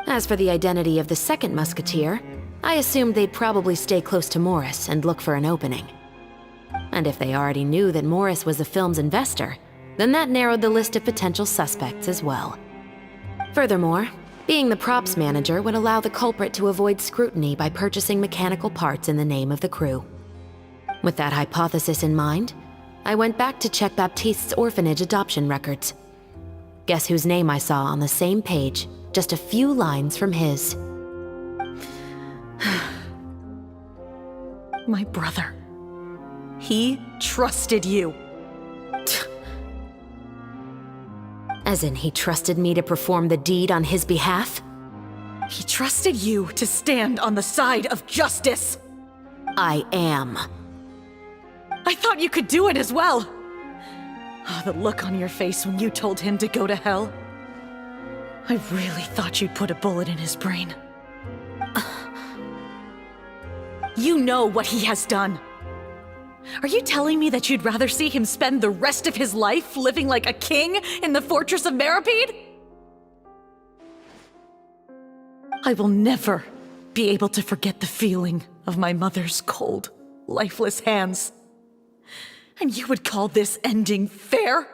Speaker 5: As for the identity of the second musketeer, I assumed they'd probably stay close to Morris and look for an opening. And if they already knew that Morris was the film's investor, then that narrowed the list of potential suspects as well. Furthermore, being the props manager would allow the culprit to avoid scrutiny by purchasing mechanical parts in the name of the crew. With that hypothesis in mind, I went back to check Baptiste's orphanage adoption records. Guess whose name I saw on the same page, just a few lines from his.
Speaker 8: My brother. He trusted you.
Speaker 5: As in, he trusted me to perform the deed on his behalf?
Speaker 8: He trusted you to stand on the side of justice.
Speaker 5: I am.
Speaker 8: I thought you could do it as well. Oh, the look on your face when you told him to go to hell. I really thought you'd put a bullet in his brain. You know what he has done. Are you telling me that you'd rather see him spend the rest of his life living like a king in the fortress of Meripede? I will never be able to forget the feeling of my mother's cold, lifeless hands. And you would call this ending fair?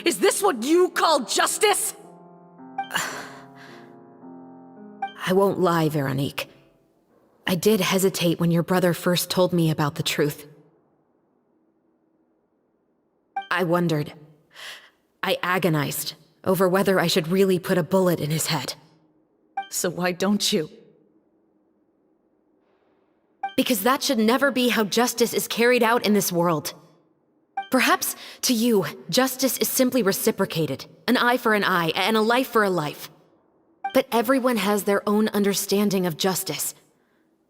Speaker 8: Is this what you call justice?
Speaker 5: I won't lie, Veronique. I did hesitate when your brother first told me about the truth. I wondered. I agonized over whether I should really put a bullet in his head.
Speaker 8: So why don't you?
Speaker 5: Because that should never be how justice is carried out in this world. Perhaps, to you, justice is simply reciprocated. An eye for an eye, and a life for a life. But everyone has their own understanding of justice.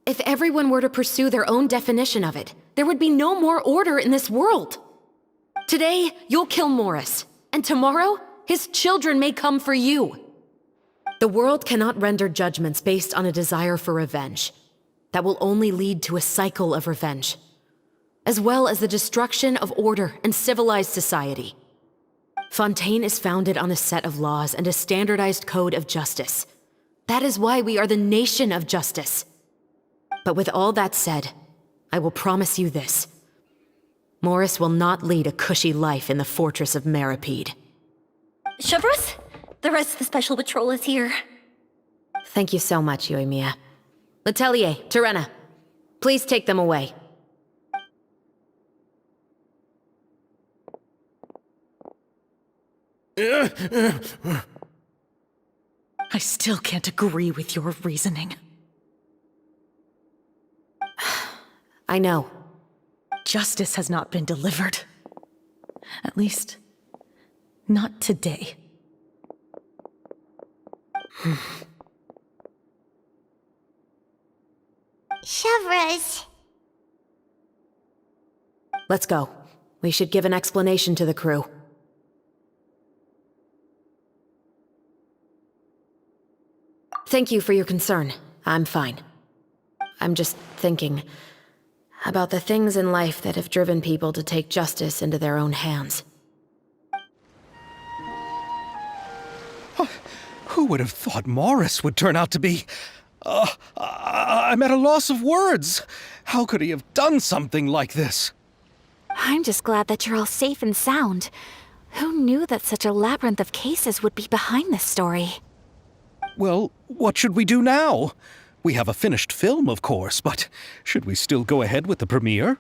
Speaker 5: If everyone were to pursue their own definition of it, there would be no more order in this world. Today, you'll kill Morris, and tomorrow, his children may come for you. The world cannot render judgments based on a desire for revenge. That will only lead to a cycle of revenge, as well as the destruction of order and civilized society. Fontaine is founded on a set of laws and a standardized code of justice. That is why we are the nation of justice. But with all that said, I will promise you this. Morris will not lead a cushy life in the fortress of Meripede.
Speaker 6: Chevreuse, the rest of the Special Patrol is here.
Speaker 5: Thank you so much, Yoimiya. Letelier, Terena, please take them away.
Speaker 8: I still can't agree with your reasoning.
Speaker 5: I know.
Speaker 8: Justice has not been delivered. At least, not today.
Speaker 1: Chevres.
Speaker 5: Let's go. We should give an explanation to the crew. Thank you for your concern. I'm fine. I'm just thinking about the things in life that have driven people to take justice into their own hands.
Speaker 9: Who would have thought Morris would turn out to be... I'm at a loss of words. How could he have done something like this?
Speaker 2: I'm just glad that you're all safe and sound. Who knew that such a labyrinth of cases would be behind this story?
Speaker 9: Well, what should we do now? We have a finished film, of course, but should we still go ahead with the premiere?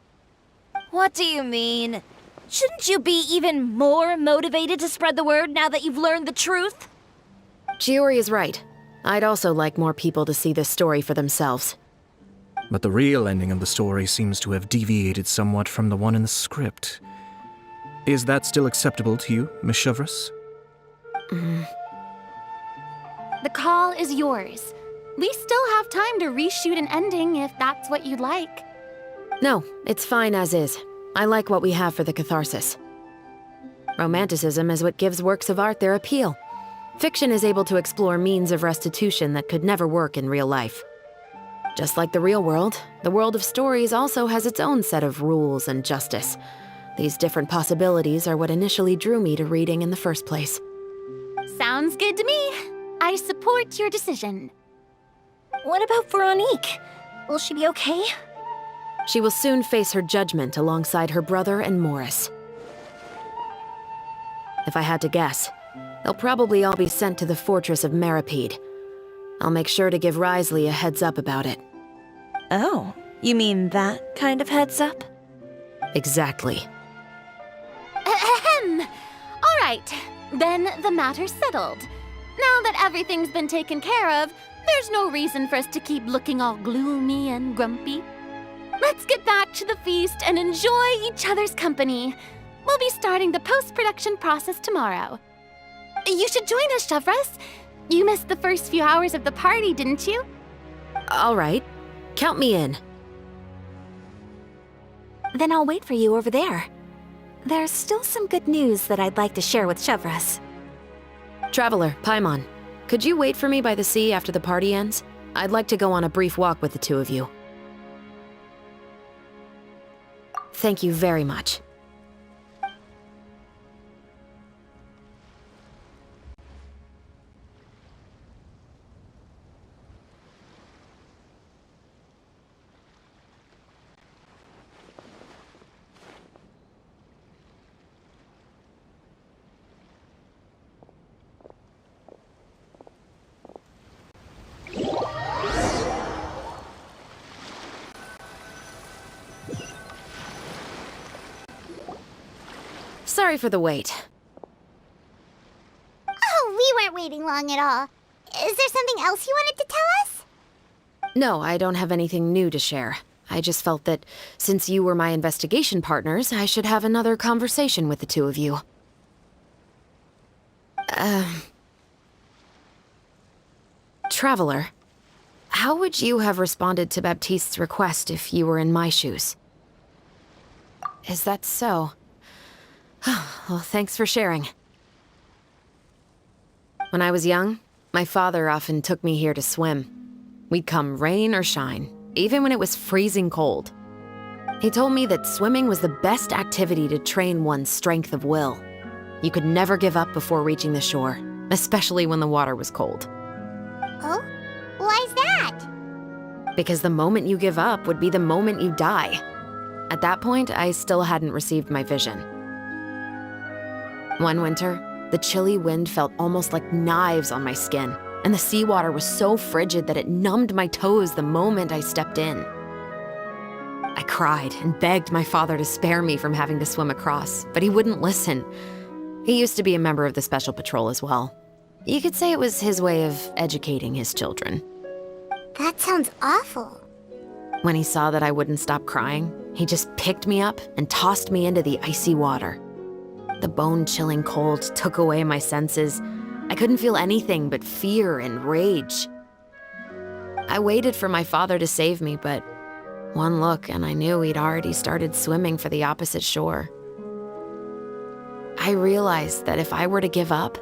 Speaker 13: What do you mean? Shouldn't you be even more motivated to spread the word now that you've learned the truth?
Speaker 5: Chiori is right. I'd also like more people to see this story for themselves.
Speaker 12: But the real ending of the story seems to have deviated somewhat from the one in the script. Is that still acceptable to you, Miss Chevres?
Speaker 3: The call is yours. We still have time to reshoot an ending if that's what you'd like.
Speaker 5: No, it's fine as is. I like what we have for the catharsis. Romanticism is what gives works of art their appeal. Fiction is able to explore means of restitution that could never work in real life. Just like the real world, the world of stories also has its own set of rules and justice. These different possibilities are what initially drew me to reading in the first place.
Speaker 3: Sounds good to me. I support your decision.
Speaker 6: What about Veronique? Will she be okay?
Speaker 5: She will soon face her judgment alongside her brother and Morris. If I had to guess, they'll probably all be sent to the fortress of Meripede. I'll make sure to give Risley a heads up about it.
Speaker 13: Oh, you mean that kind of heads up?
Speaker 5: Exactly.
Speaker 3: Ahem. All right, then the matter's settled. Now that everything's been taken care of, there's no reason for us to keep looking all gloomy and grumpy. Let's get back to the feast and enjoy each other's company. We'll be starting the post-production process tomorrow. You should join us, Chevres. You missed the first few hours of the party, didn't you?
Speaker 5: All right. Count me in.
Speaker 2: Then I'll wait for you over there. There's still some good news that I'd like to share with Chevres.
Speaker 5: Traveler, Paimon, could you wait for me by the sea after the party ends? I'd like to go on a brief walk with the two of you. Thank you very much. Sorry for the wait.
Speaker 1: Oh, we weren't waiting long at all. Is there something else you wanted to tell us?
Speaker 5: No, I don't have anything new to share. I just felt that since you were my investigation partners, I should have another conversation with the two of you. Traveler, how would you have responded to Baptiste's request if you were in my shoes? Is that so? Well, thanks for sharing. When I was young, my father often took me here to swim. We'd come rain or shine, even when it was freezing cold. He told me that swimming was the best activity to train one's strength of will. You could never give up before reaching the shore, especially when the water was cold.
Speaker 1: Oh? Why's that?
Speaker 5: Because the moment you give up would be the moment you die. At that point, I still hadn't received my vision. One winter, the chilly wind felt almost like knives on my skin, and the seawater was so frigid that it numbed my toes the moment I stepped in. I cried and begged my father to spare me from having to swim across, but he wouldn't listen. He used to be a member of the Special Patrol as well. You could say it was his way of educating his children.
Speaker 1: That sounds awful.
Speaker 5: When he saw that I wouldn't stop crying, he just picked me up and tossed me into the icy water. The bone-chilling cold took away my senses. I couldn't feel anything but fear and rage. I waited for my father to save me, but one look and I knew he'd already started swimming for the opposite shore. I realized that if I were to give up,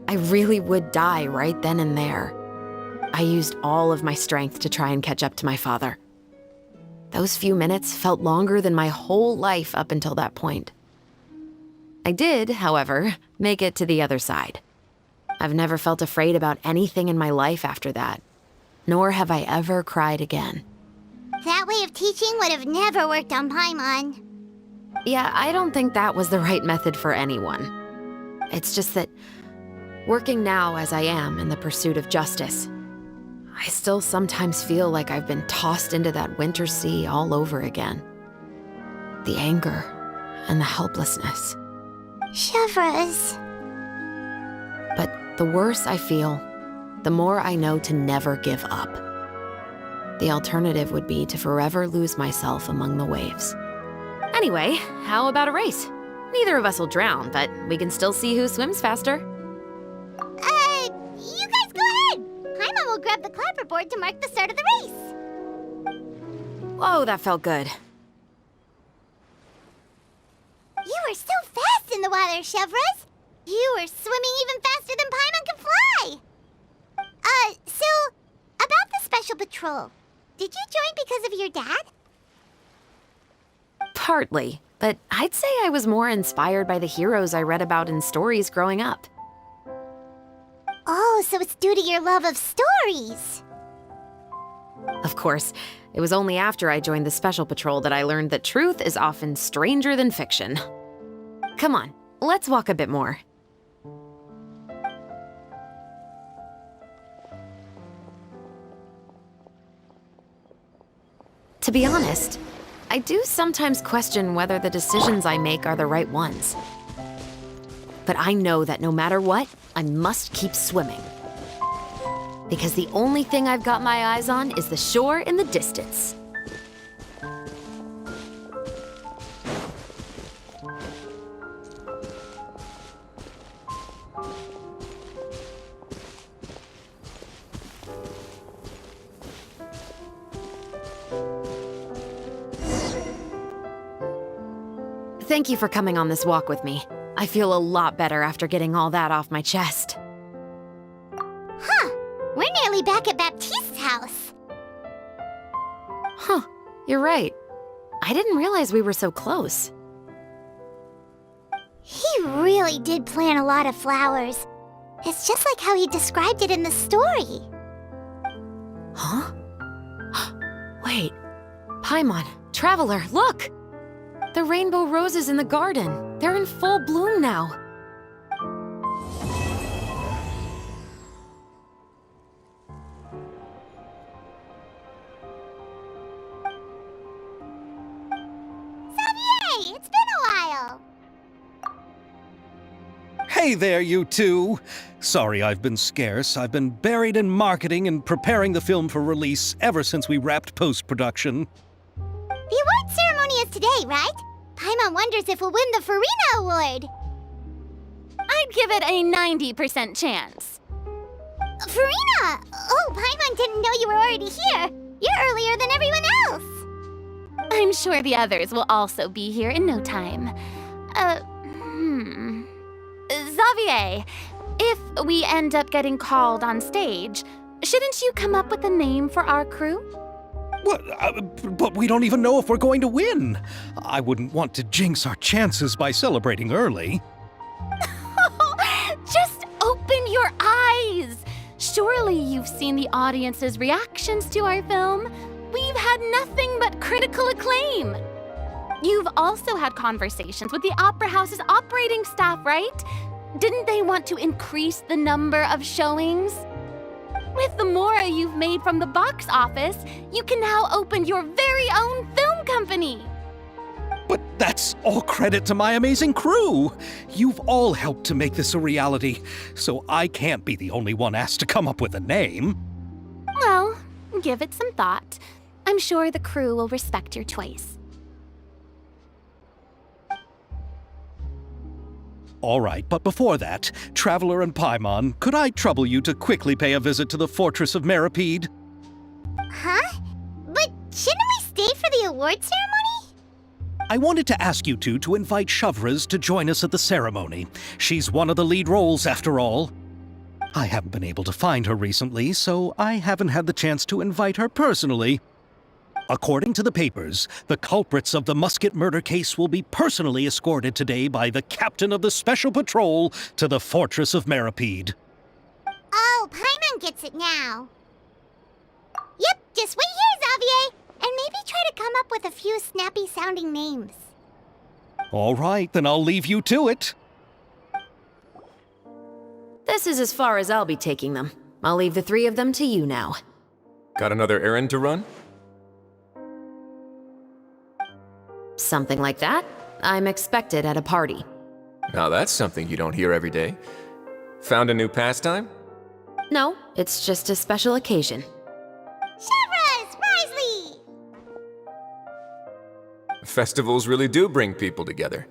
Speaker 5: I really would die right then and there. I used all of my strength to try and catch up to my father. Those few minutes felt longer than my whole life up until that point. I did, however, make it to the other side. I've never felt afraid about anything in my life after that, nor have I ever cried again.
Speaker 1: That way of teaching would have never worked on Paimon.
Speaker 5: Yeah, I don't think that was the right method for anyone. It's just that, working now as I am in the pursuit of justice, I still sometimes feel like I've been tossed into that winter sea all over again. The anger and the helplessness.
Speaker 1: Chevres.
Speaker 5: But the worse I feel, the more I know to never give up. The alternative would be to forever lose myself among the waves. Anyway, how about a race? Neither of us will drown, but we can still see who swims faster.
Speaker 1: You guys go ahead! Paimon will grab the clapperboard to mark the start of the race.
Speaker 5: Whoa, that felt good.
Speaker 1: You were so fast in the water, Chevres! You were swimming even faster than Paimon can fly! So, about the Special Patrol, did you join because of your dad?
Speaker 5: Partly, but I'd say I was more inspired by the heroes I read about in stories growing up.
Speaker 1: Oh, so it's due to your love of stories.
Speaker 5: Of course, it was only after I joined the Special Patrol that I learned that truth is often stranger than fiction. Come on, let's walk a bit more. To be honest, I do sometimes question whether the decisions I make are the right ones. But I know that no matter what, I must keep swimming. Because the only thing I've got my eyes on is the shore in the distance. Thank you for coming on this walk with me. I feel a lot better after getting all that off my chest.
Speaker 1: Huh. We're nearly back at Baptiste's house.
Speaker 5: Huh, you're right. I didn't realize we were so close.
Speaker 1: He really did plant a lot of flowers. It's just like how he described it in the story.
Speaker 5: Huh? Wait. Paimon, Traveler, look! The rainbow roses in the garden. They're in full bloom now.
Speaker 1: Xavier, it's been a while.
Speaker 9: Hey there, you two! Sorry I've been scarce. I've been buried in marketing and preparing the film for release ever since we wrapped post-production.
Speaker 1: The award ceremony is today, right? Paimon wonders if we'll win the Farina Award.
Speaker 3: I'd give it a 90% chance.
Speaker 1: Farina! Oh, Paimon didn't know you were already here. You're earlier than everyone else.
Speaker 3: I'm sure the others will also be here in no time. Xavier, if we end up getting called on stage, shouldn't you come up with a name for our crew?
Speaker 9: What? But we don't even know if we're going to win. I wouldn't want to jinx our chances by celebrating early.
Speaker 3: Just open your eyes! Surely you've seen the audience's reactions to our film. We've had nothing but critical acclaim. You've also had conversations with the Opera House's operating staff, right? Didn't they want to increase the number of showings? With the more you've made from the box office, you can now open your very own film company.
Speaker 9: But that's all credit to my amazing crew. You've all helped to make this a reality, so I can't be the only one asked to come up with a name.
Speaker 3: Well, give it some thought. I'm sure the crew will respect your choice.
Speaker 9: All right, but before that, Traveler and Paimon, could I trouble you to quickly pay a visit to the Fortress of Meripede?
Speaker 1: Huh? But shouldn't we stay for the award ceremony?
Speaker 9: I wanted to ask you two to invite Shavraz to join us at the ceremony. She's one of the lead roles, after all. I haven't been able to find her recently, so I haven't had the chance to invite her personally. According to the papers, the culprits of the musket murder case will be personally escorted today by the captain of the Special Patrol to the Fortress of Meripede.
Speaker 1: Oh, Paimon gets it now. Yep, just wait here, Xavier, and maybe try to come up with a few snappy-sounding names.
Speaker 9: All right, then I'll leave you to it.
Speaker 5: This is as far as I'll be taking them. I'll leave the three of them to you now.
Speaker 14: Got another errand to run?
Speaker 5: Something like that. I'm expected at a party.
Speaker 14: Now that's something you don't hear every day. Found a new pastime?
Speaker 5: No, it's just a special occasion.
Speaker 1: Shavraz! Risley!
Speaker 14: Festivals really do bring people together.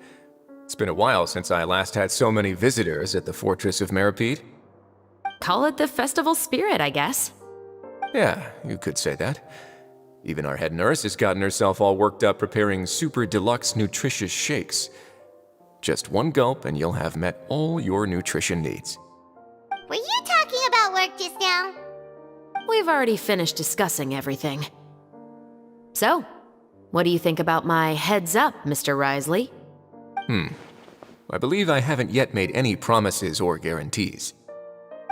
Speaker 14: It's been a while since I last had so many visitors at the Fortress of Meripede.
Speaker 5: Call it the festival spirit, I guess.
Speaker 14: Yeah, you could say that. Even our head nurse has gotten herself all worked up preparing super deluxe nutritious shakes. Just one gulp and you'll have met all your nutrition needs.
Speaker 1: Were you talking about work just now?
Speaker 5: We've already finished discussing everything. So, what do you think about my heads up, Mr. Risley?
Speaker 14: I believe I haven't yet made any promises or guarantees.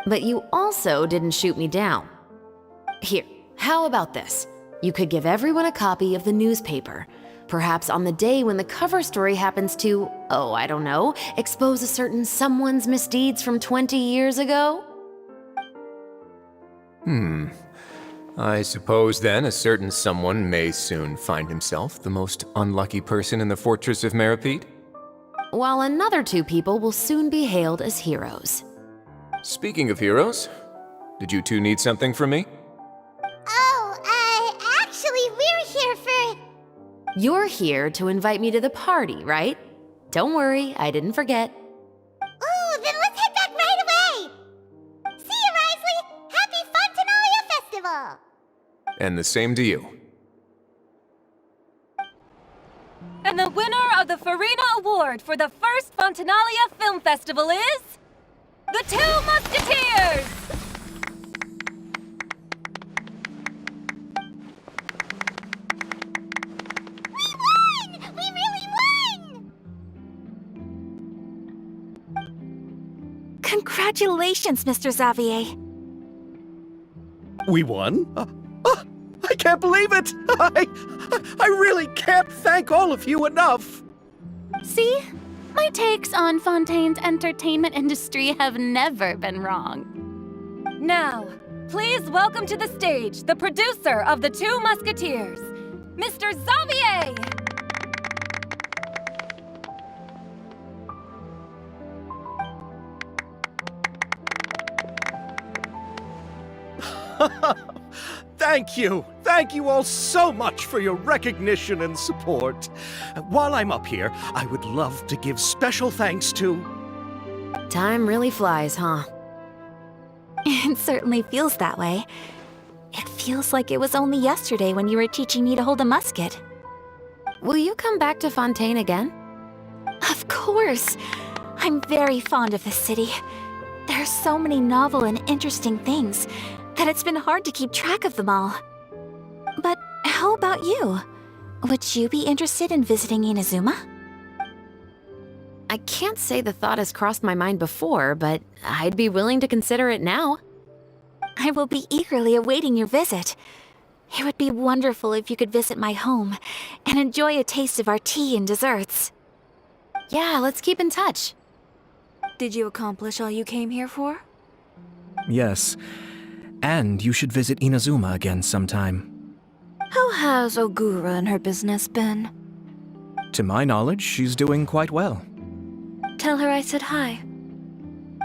Speaker 5: But you also didn't shoot me down. Here, how about this? You could give everyone a copy of the newspaper. Perhaps on the day when the cover story happens to, oh, I don't know, expose a certain someone's misdeeds from 20 years ago?
Speaker 14: I suppose then a certain someone may soon find himself the most unlucky person in the Fortress of Meripede?
Speaker 5: While another two people will soon be hailed as heroes.
Speaker 14: Speaking of heroes, did you two need something from me?
Speaker 1: Oh, actually, we're here for...
Speaker 5: You're here to invite me to the party, right? Don't worry, I didn't forget.
Speaker 1: Ooh, then let's head back right away! See you, Risley! Happy Fontanalia Festival!
Speaker 14: And the same to you.
Speaker 15: And the winner of the Farina Award for the first Fontanalia Film Festival is... The Two Musketeers!
Speaker 1: We won! We really won!
Speaker 2: Congratulations, Mr. Xavier.
Speaker 9: We won? I can't believe it! I really can't thank all of you enough!
Speaker 3: See? My takes on Fontaine's entertainment industry have never been wrong.
Speaker 15: Now, please welcome to the stage the producer of The Two Musketeers, Mr. Xavier!
Speaker 9: Thank you! Thank you all so much for your recognition and support. While I'm up here, I would love to give special thanks to...
Speaker 5: Time really flies, huh?
Speaker 2: It certainly feels that way. It feels like it was only yesterday when you were teaching me to hold a musket.
Speaker 5: Will you come back to Fontaine again?
Speaker 2: Of course! I'm very fond of this city. There are so many novel and interesting things that it's been hard to keep track of them all. But how about you? Would you be interested in visiting Inazuma?
Speaker 5: I can't say the thought has crossed my mind before, but I'd be willing to consider it now.
Speaker 2: I will be eagerly awaiting your visit. It would be wonderful if you could visit my home and enjoy a taste of our tea and desserts.
Speaker 5: Yeah, let's keep in touch.
Speaker 13: Did you accomplish all you came here for?
Speaker 12: Yes. And you should visit Inazuma again sometime.
Speaker 13: How has Ogura and her business been?
Speaker 12: To my knowledge, she's doing quite well.
Speaker 13: Tell her I said hi.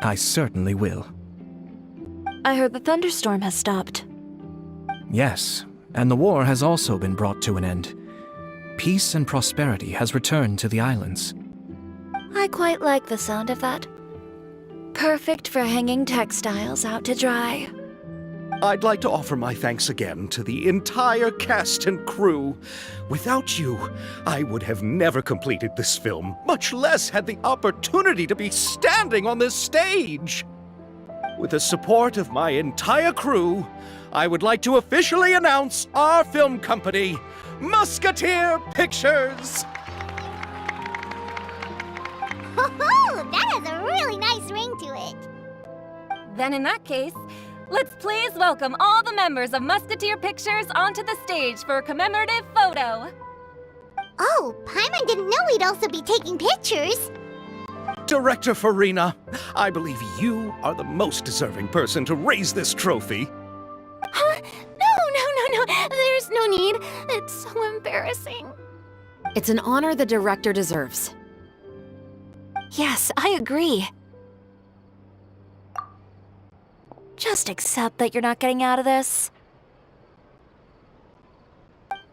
Speaker 12: I certainly will.
Speaker 13: I heard the thunderstorm has stopped.
Speaker 12: Yes, and the war has also been brought to an end. Peace and prosperity has returned to the islands.
Speaker 13: I quite like the sound of that. Perfect for hanging textiles out to dry.
Speaker 9: I'd like to offer my thanks again to the entire cast and crew. Without you, I would have never completed this film, much less had the opportunity to be standing on this stage. With the support of my entire crew, I would like to officially announce our film company, Musketeer Pictures.
Speaker 1: That has a really nice ring to it.
Speaker 15: Then in that case, let's please welcome all the members of Musketeer Pictures onto the stage for a commemorative photo.
Speaker 1: Oh, Paimon didn't know we'd also be taking pictures.
Speaker 9: Director Farina, I believe you are the most deserving person to raise this trophy.
Speaker 3: Huh? No. There's no need. It's so embarrassing.
Speaker 5: It's an honor the director deserves.
Speaker 2: Yes, I agree. Just accept that you're not getting out of this.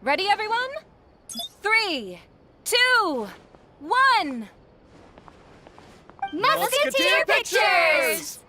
Speaker 15: Ready, everyone? 3, 2, 1.
Speaker 1: Musketeer Pictures!